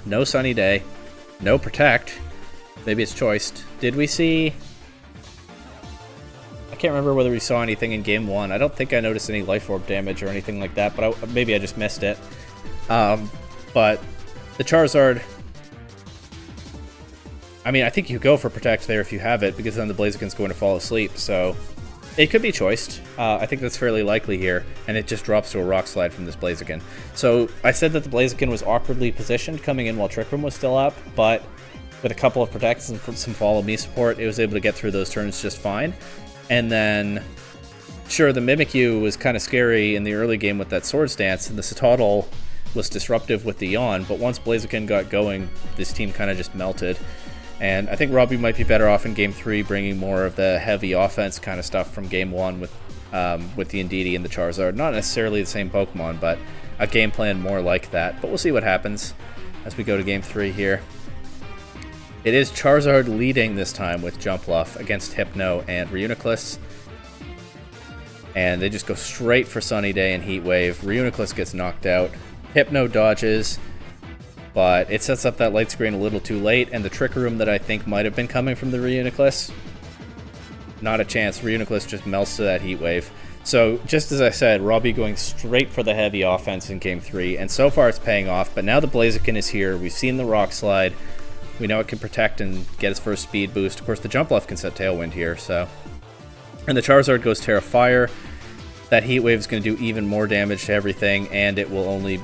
No Sunny Day. No Protect. Maybe it's choiced. Did we see... I can't remember whether we saw anything in Game 1. I don't think I noticed any Life Orb damage or anything like that, but maybe I just missed it. But the Charizard... I mean, I think you go for Protect there if you have it, because then the Blaziken's going to fall asleep, so... It could be choiced. I think that's fairly likely here, and it just drops to a Rock Slide from this Blaziken. So, I said that the Blaziken was awkwardly positioned coming in while Trick Room was still up, but with a couple of Protects and some Follow Me support, it was able to get through those turns just fine. And then, sure, the Mimikyu was kind of scary in the early game with that Swords Dance, and the Chatots was disruptive with the Yawn, but once Blaziken got going, this team kind of just melted. And I think Robbie might be better off in Game 3 bringing more of the heavy offense kind of stuff from Game 1 with the Indeedee and the Charizard. Not necessarily the same Pokemon, but a game plan more like that. But we'll see what happens as we go to Game 3 here. It is Charizard leading this time with Jumpluff against Hypno and Reuniclus. And they just go straight for Sunny Day and Heat Wave. Reuniclus gets knocked out. Hypno dodges, but it sets up that light screen a little too late, and the Trick Room that I think might have been coming from the Reuniclus, not a chance. Reuniclus just melts to that Heat Wave. So, just as I said, Robbie going straight for the heavy offense in Game 3, and so far it's paying off, but now the Blaziken is here. We've seen the Rock Slide. We know it can protect and get its first speed boost. Of course, the Jumpluff can set Tailwind here, so... And the Charizard goes Terra Fire. That Heat Wave is going to do even more damage to everything, and it'll only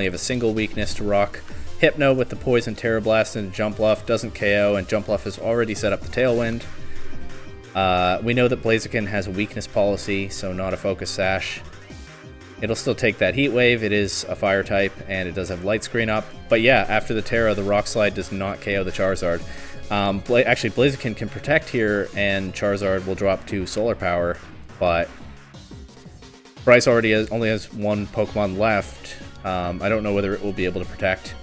have a single weakness to Rock. Hypno with the Poison Terra Blast and Jumpluff doesn't KO, and Jumpluff has already set up the Tailwind. We know that Blaziken has a weakness policy, so not a Focus Sash. It'll still take that Heat Wave. It is a Fire type, and it does have Light Screen up. But yeah, after the Terra, the Rock Slide does not KO the Charizard. Actually, Blaziken can protect here, and Charizard will drop to Solar Power, but Bryce only has one Pokemon left. I don't know whether it will be able to protect.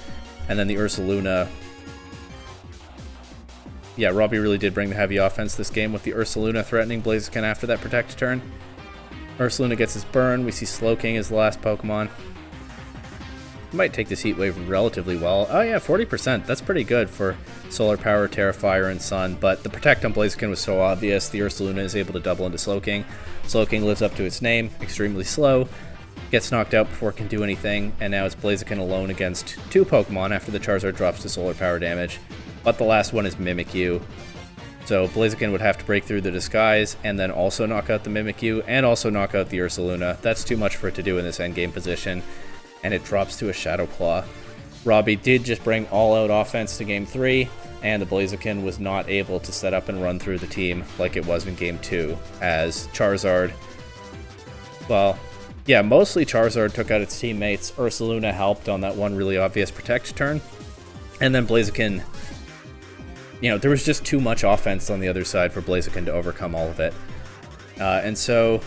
And then the Ursaluna. Yeah, Robbie really did bring the heavy offense this game with the Ursaluna threatening Blaziken after that Protect turn. Ursaluna gets his burn. We see Slowking as the last Pokemon. Might take this Heat Wave relatively well. Oh yeah, 40%. That's pretty good for Solar Power, Terra Fire, and Sun. But the Protect on Blaziken was so obvious. The Ursaluna is able to double into Slowking. Slowking lives up to its name. Extremely slow. Gets knocked out before it can do anything. And now it's Blaziken alone against two Pokemon after the Charizard drops to Solar Power damage. But the last one is Mimikyu. So Blaziken would have to break through the disguise and then also knock out the Mimikyu and also knock out the Ursaluna. That's too much for it to do in this endgame position. And it drops to a Shadow Claw. Robbie did just bring all-out offense to Game 3, and the Blaziken was not able to set up and run through the team like it was in Game 2, as Charizard... Well, yeah, mostly Charizard took out its teammates. Ursaluna helped on that one really obvious Protect turn. And then Blaziken... You know, there was just too much offense on the other side for Blaziken to overcome all of it. And so...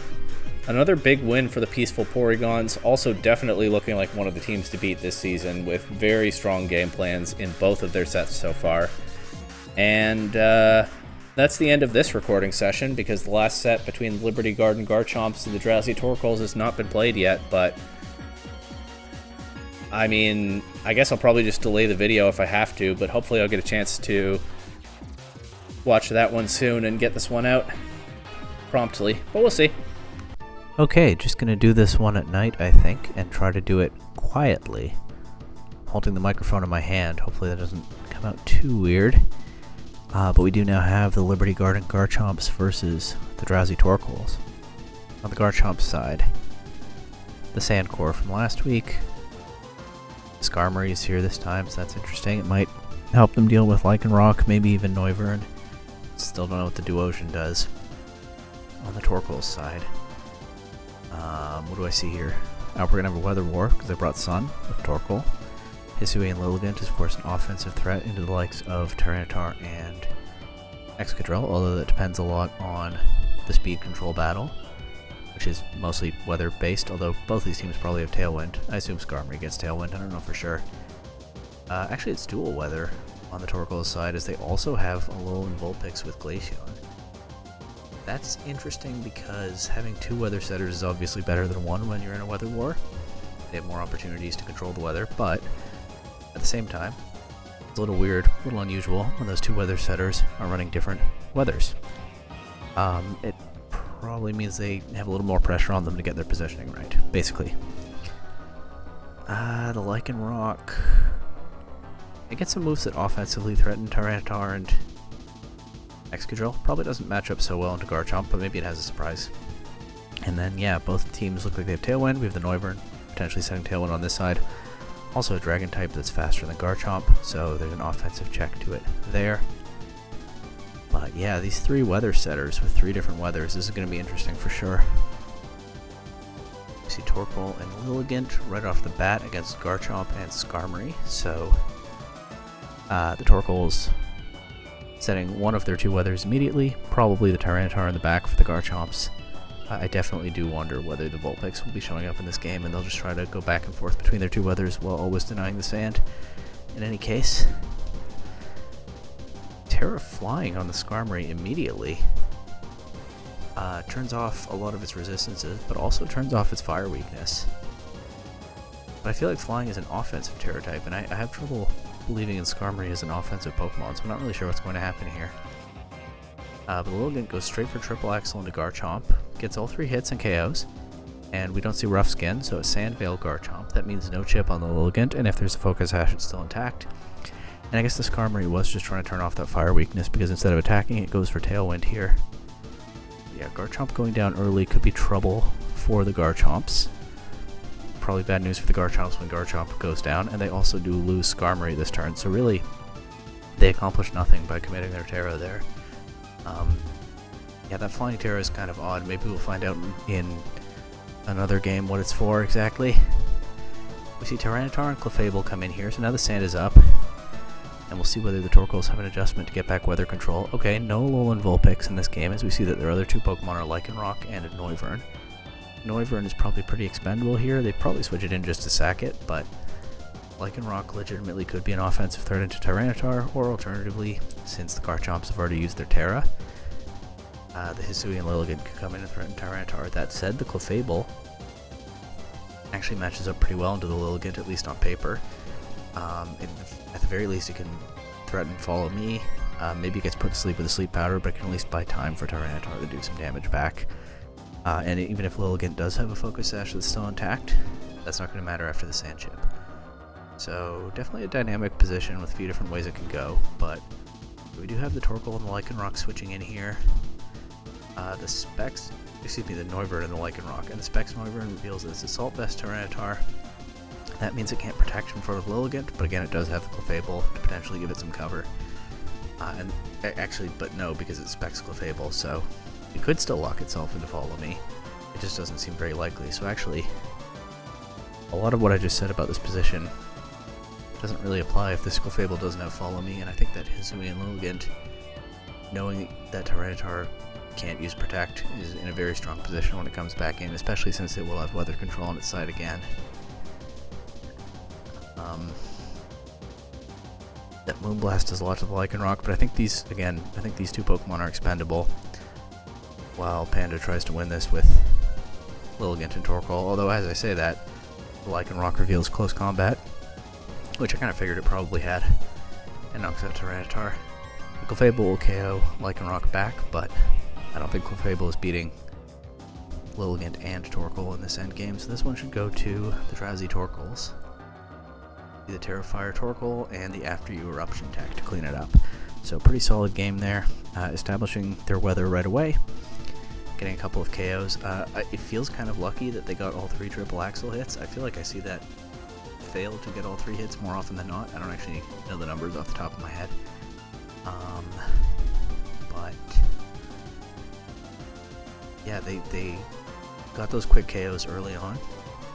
Another big win for the Peaceful Porygons, also definitely looking like one of the teams to beat this season with very strong game plans in both of their sets so far. And that's the end of this recording session because the last set between Liberty Garden Garchomps and the Drowsy Torkoals has not been played yet, but I mean, I guess I'll probably just delay the video if I have to, but hopefully I'll get a chance to watch that one soon and get this one out promptly, but we'll see. Okay, just gonna do this one at night, I think, and try to do it quietly. Holding the microphone in my hand, hopefully that doesn't come out too weird. But we do now have the Liberty Garden Garchomps versus the Drowsy Torkoals. On the Garchomps side, the Sandcore from last week. Skarmory is here this time, so that's interesting. It might help them deal with Lycanroc, maybe even Noivern. Still don't know what the Duosion does. On the Torkoals side. What do I see here? We're going to have a Weather War, because I brought Sun with Torkoal. Hisui and Lilligant is, of course, an offensive threat into the likes of Tyranitar and Excadrill, although that depends a lot on the speed control battle, which is mostly weather-based, although both these teams probably have Tailwind. I assume Skarmory gets Tailwind, I don't know for sure. Actually, it's dual weather on the Torkoals side, as they also have Alolan Vulpix with Glaceon. That's interesting because having two weather setters is obviously better than one when you're in a weather war. They have more opportunities to control the weather, but at the same time, It's a little weird, a little unusual when those two weather setters are running different weathers. It probably means they have a little more pressure on them to get their positioning right, basically. The Lycanroc. It gets some moves that offensively threaten Tyranitar and Excadrill. Probably doesn't match up so well into Garchomp, but maybe it has a surprise. And then, yeah, both teams look like they have Tailwind. We have the Noivern potentially setting Tailwind on this side. Also a Dragon type that's faster than Garchomp, so there's an offensive check to it there. But yeah, these three weather setters with three different weathers, this is going to be interesting for sure. We see Torkoal and Lilligant right off the bat against Garchomp and Skarmory, so the Torkoals setting one of their two weathers immediately, probably the Tyranitar in the back for the Garchomps. I definitely do wonder whether the Vulpix will be showing up in this game and they'll just try to go back and forth between their two weathers while always denying the sand. In any case, Terra flying on the Skarmory immediately turns off a lot of its resistances, but also turns off its fire weakness. But I feel like flying is an offensive Terra type, and I have trouble believing in Skarmory as an offensive Pokemon, so I'm not really sure what's going to happen here. But Lilligant goes straight for Triple Axle into Garchomp, gets all three hits and KOs, and we don't see Rough Skin, so a Sand Veil Garchomp. That means no chip on the Lilligant, and if there's a Focus Sash, it's still intact. And I guess the Skarmory was just trying to turn off that fire weakness, because instead of attacking, it goes for Tailwind here. Yeah, Garchomp going down early could be trouble for the Garchomps. Probably bad news for the Garchomps when Garchomp goes down, and they also do lose Skarmory this turn, so really, they accomplish nothing by committing their Terra there. Yeah, that Flying Terra is kind of odd. Maybe we'll find out in another game what it's for exactly. We see Tyranitar and Clefable come in here, so now the sand is up. And we'll see whether the Torkoals have an adjustment to get back weather control. Okay, no Alolan Vulpix in this game, as we see that their other two Pokemon are Lycanroc and a Noivern. Noivern is probably pretty expendable here. They'd probably switch it in just to sack it, but Lycanroc legitimately could be an offensive threat into Tyranitar, or alternatively, since the Garchomps have already used their Terra, the Hisui and Lilligant could come in and threaten Tyranitar. That said, the Clefable actually matches up pretty well into the Lilligant, at least on paper. At the very least, it can threaten Follow Me. Maybe it gets put to sleep with a Sleep Powder, but it can at least buy time for Tyranitar to do some damage back. And even if Lilligant does have a Focus Sash that's still intact, that's not going to matter after the Sand Chip. So definitely a dynamic position with a few different ways it can go, but we do have the Torkoal and the Lycanroc switching in here. The Noivern and the Lycanroc, and the Specs Noivern reveals that it's Assault Vest Tyranitar. That means it can't protect in front of Lilligant, but again it does have the Clefable to potentially give it some cover. But no, because it's Specs Clefable, so it could still lock itself into Follow Me. It just doesn't seem very likely, so actually a lot of what I just said about this position doesn't really apply if this Clefable doesn't have Follow Me, and I think that Hisui and Lilligant, knowing that Tyranitar can't use Protect, is in a very strong position when it comes back in, especially since it will have weather control on its side again. That Moonblast does a lot to the Lycanroc, but I think these two Pokemon are expendable, while Panda tries to win this with Lilligant and Torkoal, although as I say that, the Lycanroc reveals close combat, which I kind of figured it probably had, and knocks out Tyranitar. The Clefable will KO Lycanroc back, but I don't think Clefable is beating Lilligant and Torkoal in this endgame, so this one should go to the Drowsy Torkoals. The Terrifier Torkoal and the After You Eruption tech to clean it up. So pretty solid game there, establishing their weather right away, getting a couple of KOs. It feels kind of lucky that they got all three Triple Axle hits. I feel like I see that fail to get all three hits more often than not. I don't actually know the numbers off the top of my head. But yeah, they got those quick KOs early on,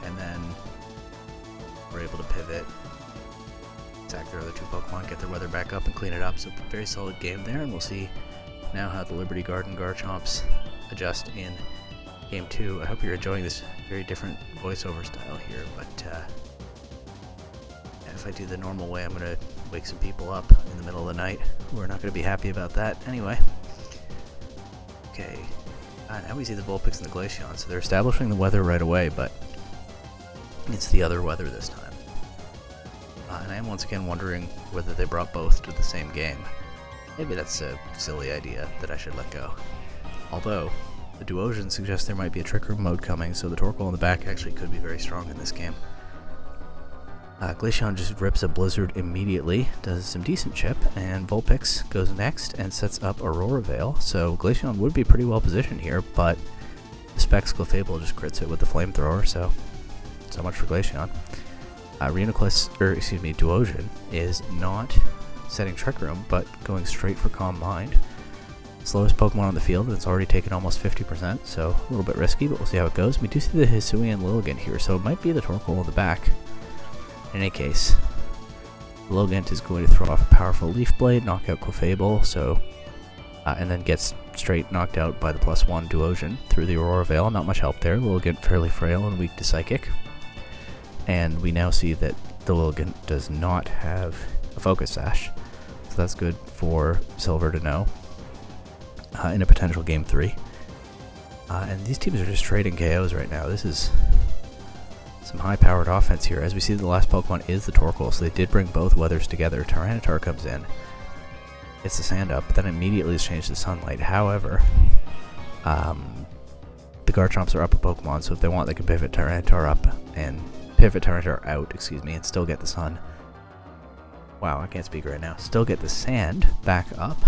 and then were able to pivot, attack their other two Pokemon, get their weather back up, and clean it up. So very solid game there, and we'll see now how the Liberty Garden Garchomps adjust in Game 2. I hope you're enjoying this very different voiceover style here, but if I do the normal way, I'm going to wake some people up in the middle of the night who are not going to be happy about that. Anyway. Okay. Now we see the Vulpix and the Glaceon, so they're establishing the weather right away, but it's the other weather this time. And I am once again wondering whether they brought both to the same game. Maybe that's a silly idea that I should let go. Although, the Duosion suggests there might be a Trick Room mode coming, so the Torkoal in the back actually could be very strong in this game. Glaceon just rips a Blizzard immediately, does some decent chip, and Vulpix goes next and sets up Aurora Veil, so Glaceon would be pretty well positioned here, but the Specs Clefable just crits it with the Flamethrower, so much for Glaceon. Duosion is not setting Trick Room, but going straight for Calm Mind. Slowest Pokemon on the field, and it's already taken almost 50%, so a little bit risky, but we'll see how it goes. We do see the Hisuian Lilligant here, so it might be the Torkoal in the back. In any case, Lilligant is going to throw off a powerful Leaf Blade, knock out Clefable, and then gets straight knocked out by the +1 Duosion through the Aurora Veil. Not much help there. Lilligant fairly frail and weak to Psychic. And we now see that the Lilligant does not have a Focus Sash, so that's good for Silver to know in a potential Game 3. And these teams are just trading KOs right now. This is some high-powered offense here. As we see, the last Pokemon is the Torkoal, so they did bring both weathers together. Tyranitar comes in, gets the sand up, but then immediately is changed to Sunlight. However, the Garchomps are up a Pokemon, so if they want, they can pivot Tyranitar out, and still get the sun. Wow, I can't speak right now. Still get the sand back up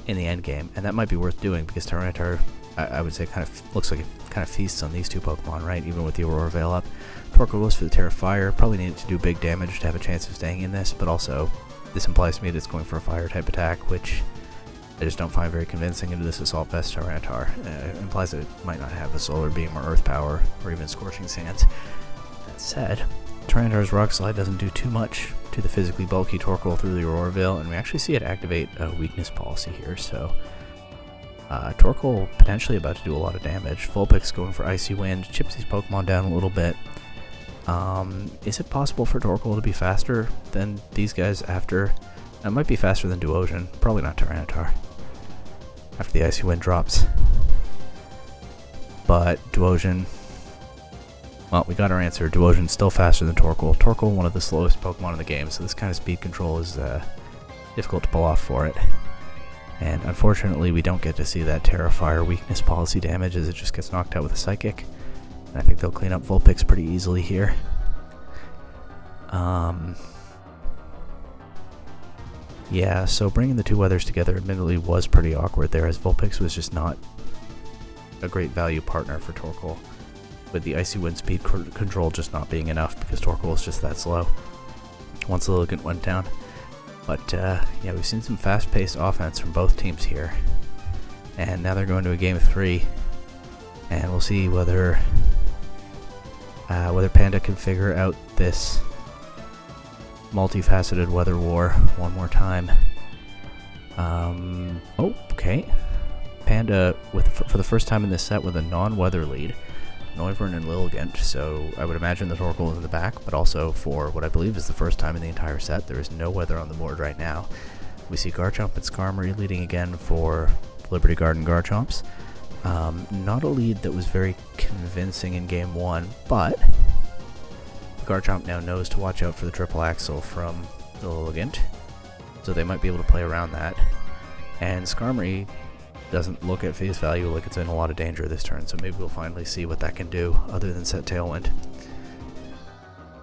in the end game, and that might be worth doing because Tyranitar, I would say, kind of looks like it kind of feasts on these two Pokemon, right? Even with the Aurora Veil up. Torkoal goes for the Terra Fire. Probably needed to do big damage to have a chance of staying in this, but also this implies to me that it's going for a Fire type attack, which I just don't find very convincing into this Assault Vest Tyranitar. It implies that it might not have a Solar Beam or Earth Power or even Scorching Sands. That said, Tyranitar's Rock Slide doesn't do too much to the physically bulky Torkoal through the Aurora Veil, and we actually see it activate a weakness policy here, so Torkoal potentially about to do a lot of damage. Vulpix going for Icy Wind, chips these Pokemon down a little bit. Is it possible for Torkoal to be faster than these guys after? It might be faster than Duosion, probably not Tyranitar, after the Icy Wind drops. But Duosion, well, we got our answer. Duosion's still faster than Torkoal. Torkoal, one of the slowest Pokemon in the game, so this kind of speed control is difficult to pull off for it. And unfortunately, we don't get to see that Terra Fire weakness policy damage as it just gets knocked out with a Psychic. And I think they'll clean up Vulpix pretty easily here. Yeah, so bringing the two weathers together admittedly was pretty awkward there, as Vulpix was just not a great value partner for Torkoal, with the Icy Wind speed control just not being enough because Torkoal is just that slow once Lilligant went down. But yeah, we've seen some fast-paced offense from both teams here, and now they're going to a Game 3, and we'll see whether Panda can figure out this multifaceted weather war one more time. Okay. Panda, for the first time in this set, with a non-weather lead, Noivern and Lilligant, so I would imagine the Torkoal is in the back, but also for what I believe is the first time in the entire set, there is no weather on the board right now. We see Garchomp and Skarmory leading again for Liberty Garden Garchomps. Not a lead that was very convincing in Game 1, but Garchomp now knows to watch out for the Triple Axle from the Lilligant, so they might be able to play around that. And Skarmory doesn't look at face value like it's in a lot of danger this turn, so maybe we'll finally see what that can do other than set Tailwind.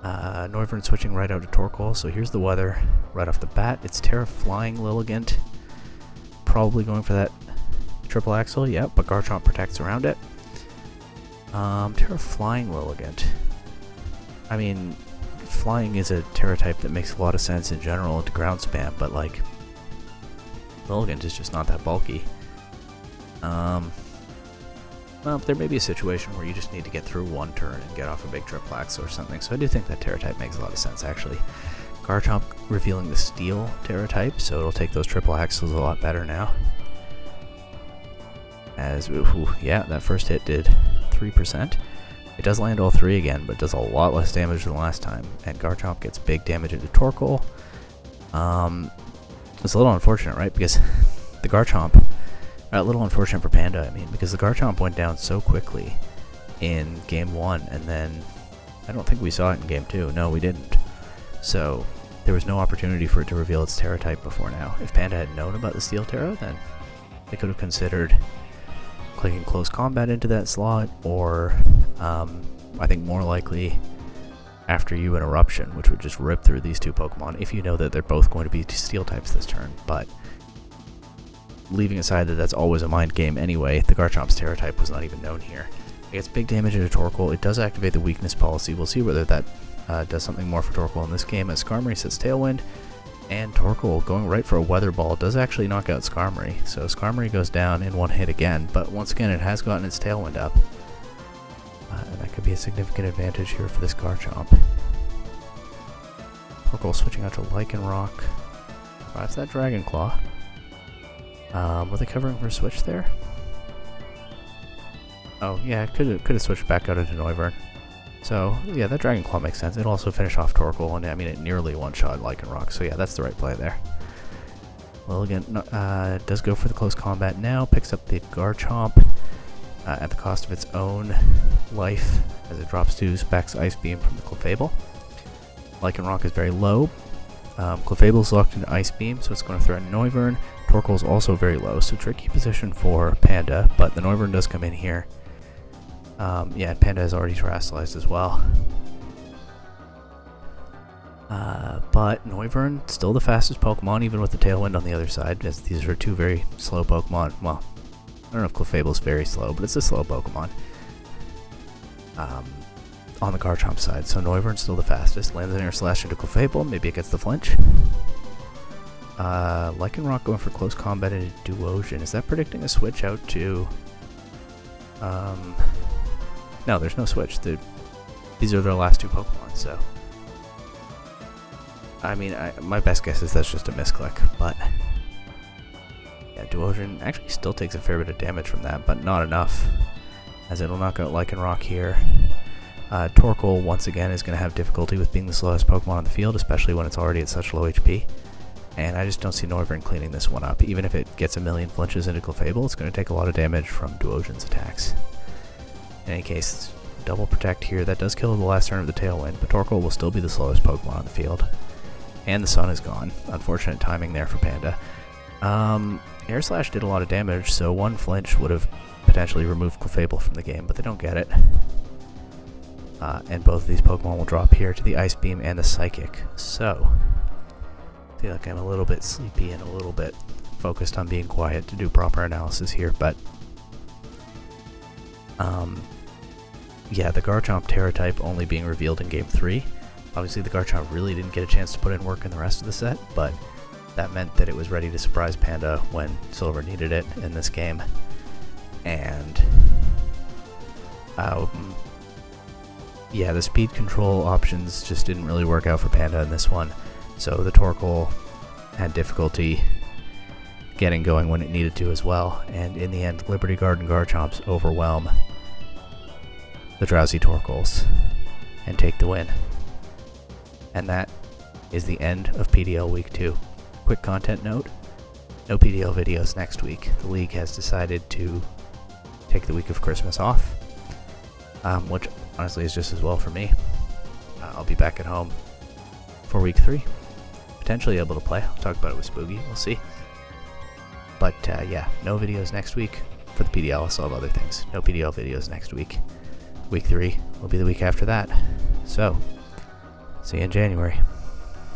Noivern switching right out to Torkoal, so here's the weather right off the bat. It's Terra Flying Lilligant, probably going for that Triple Axle, yeah, but Garchomp protects around it. Terra Flying Lilligant. I mean, Flying is a Terra type that makes a lot of sense in general into ground spam, but like, Lilligant is just not that bulky. Well, there may be a situation where you just need to get through one turn and get off a big Triple Axle or something, so I do think that Terra type makes a lot of sense, actually. Garchomp revealing the Steel Terra type, so it'll take those Triple Axles a lot better now. As, yeah, that first hit did 3%. It does land all three again, but does a lot less damage than last time, and Garchomp gets big damage into Torkoal. It's a little unfortunate, right, because the Garchomp... A little unfortunate for Panda, I mean, because the Garchomp went down so quickly in Game 1, and then I don't think we saw it in Game 2. No, we didn't. So there was no opportunity for it to reveal its Terra type before now. If Panda had known about the Steel Terra, then they could have considered clicking Close Combat into that slot, or I think more likely after you an Eruption, which would just rip through these two Pokemon if you know that they're both going to be Steel types this turn. But leaving aside that that's always a mind game anyway, the Garchomp's Terra type was not even known here. It gets big damage into Torkoal. It does activate the weakness policy. We'll see whether that does something more for Torkoal in this game, as Skarmory sets Tailwind, and Torkoal going right for a Weather Ball does actually knock out Skarmory. So Skarmory goes down in one hit again, but once again it has gotten its Tailwind up. And that could be a significant advantage here for this Garchomp. Torkoal switching out to Lycanroc. Survives that Dragon Claw. Were they covering for a switch there? Oh yeah, could have switched back out into Noivern. So yeah, that Dragon Claw makes sense. It'll also finish off Torkoal, and I mean it nearly one-shot Lycanroc. So yeah, that's the right play there. Well, again, does go for the Close Combat now. Picks up the Garchomp at the cost of its own life, as it drops to Specs Ice Beam from the Clefable. Lycanroc is very low. Clefable's locked into Ice Beam, so it's going to threaten Noivern. Torkoal's also very low, so tricky position for Panda, but the Noivern does come in here. Yeah, Panda has already terrestrialized as well. But Noivern, still the fastest Pokemon, even with the Tailwind on the other side, as these are two very slow Pokemon. Well, I don't know if Clefable's very slow, but it's a slow Pokemon. On the Garchomp side, so Noivern's still the fastest. Lands an Air Slash into Clefable, maybe it gets the flinch. Lycanroc going for Close Combat into Duosion. Is that predicting a switch out to... No, there's no switch. These are their last two Pokemon, so... I mean, my best guess is that's just a misclick, but... Yeah, Duosion actually still takes a fair bit of damage from that, but not enough, as it'll knock out Lycanroc here. Torkoal, once again, is going to have difficulty with being the slowest Pokemon on the field, especially when it's already at such low HP. And I just don't see Noivern cleaning this one up. Even if it gets a million flinches into Clefable, it's going to take a lot of damage from Duosion's attacks. In any case, double protect here. That does kill the last turn of the Tailwind, but Torkoal will still be the slowest Pokemon on the field. And the sun is gone. Unfortunate timing there for Panda. Air Slash did a lot of damage, so one flinch would have potentially removed Clefable from the game, but they don't get it. And both of these Pokemon will drop here to the Ice Beam and the Psychic. So, I feel like I'm a little bit sleepy and a little bit focused on being quiet to do proper analysis here, but yeah, the Garchomp Terra type only being revealed in Game 3. Obviously the Garchomp really didn't get a chance to put in work in the rest of the set, but that meant that it was ready to surprise Panda when Silver needed it in this game. And yeah, the speed control options just didn't really work out for Panda in this one, so the Torkoal had difficulty getting going when it needed to as well, and in the end, Liberty Guard and Garchomps overwhelm the drowsy Torkoals and take the win. And that is the end of PDL Week 2. Quick content note, no PDL videos next week. The league has decided to take the week of Christmas off, which honestly is just as well for me. I'll be back at home for Week 3. Potentially able to play. I'll talk about it with Spooky. We'll see. But yeah, no videos next week for the PDL. I'll still have other things. No PDL videos next week. Week 3 will be the week after that. So, see you in January.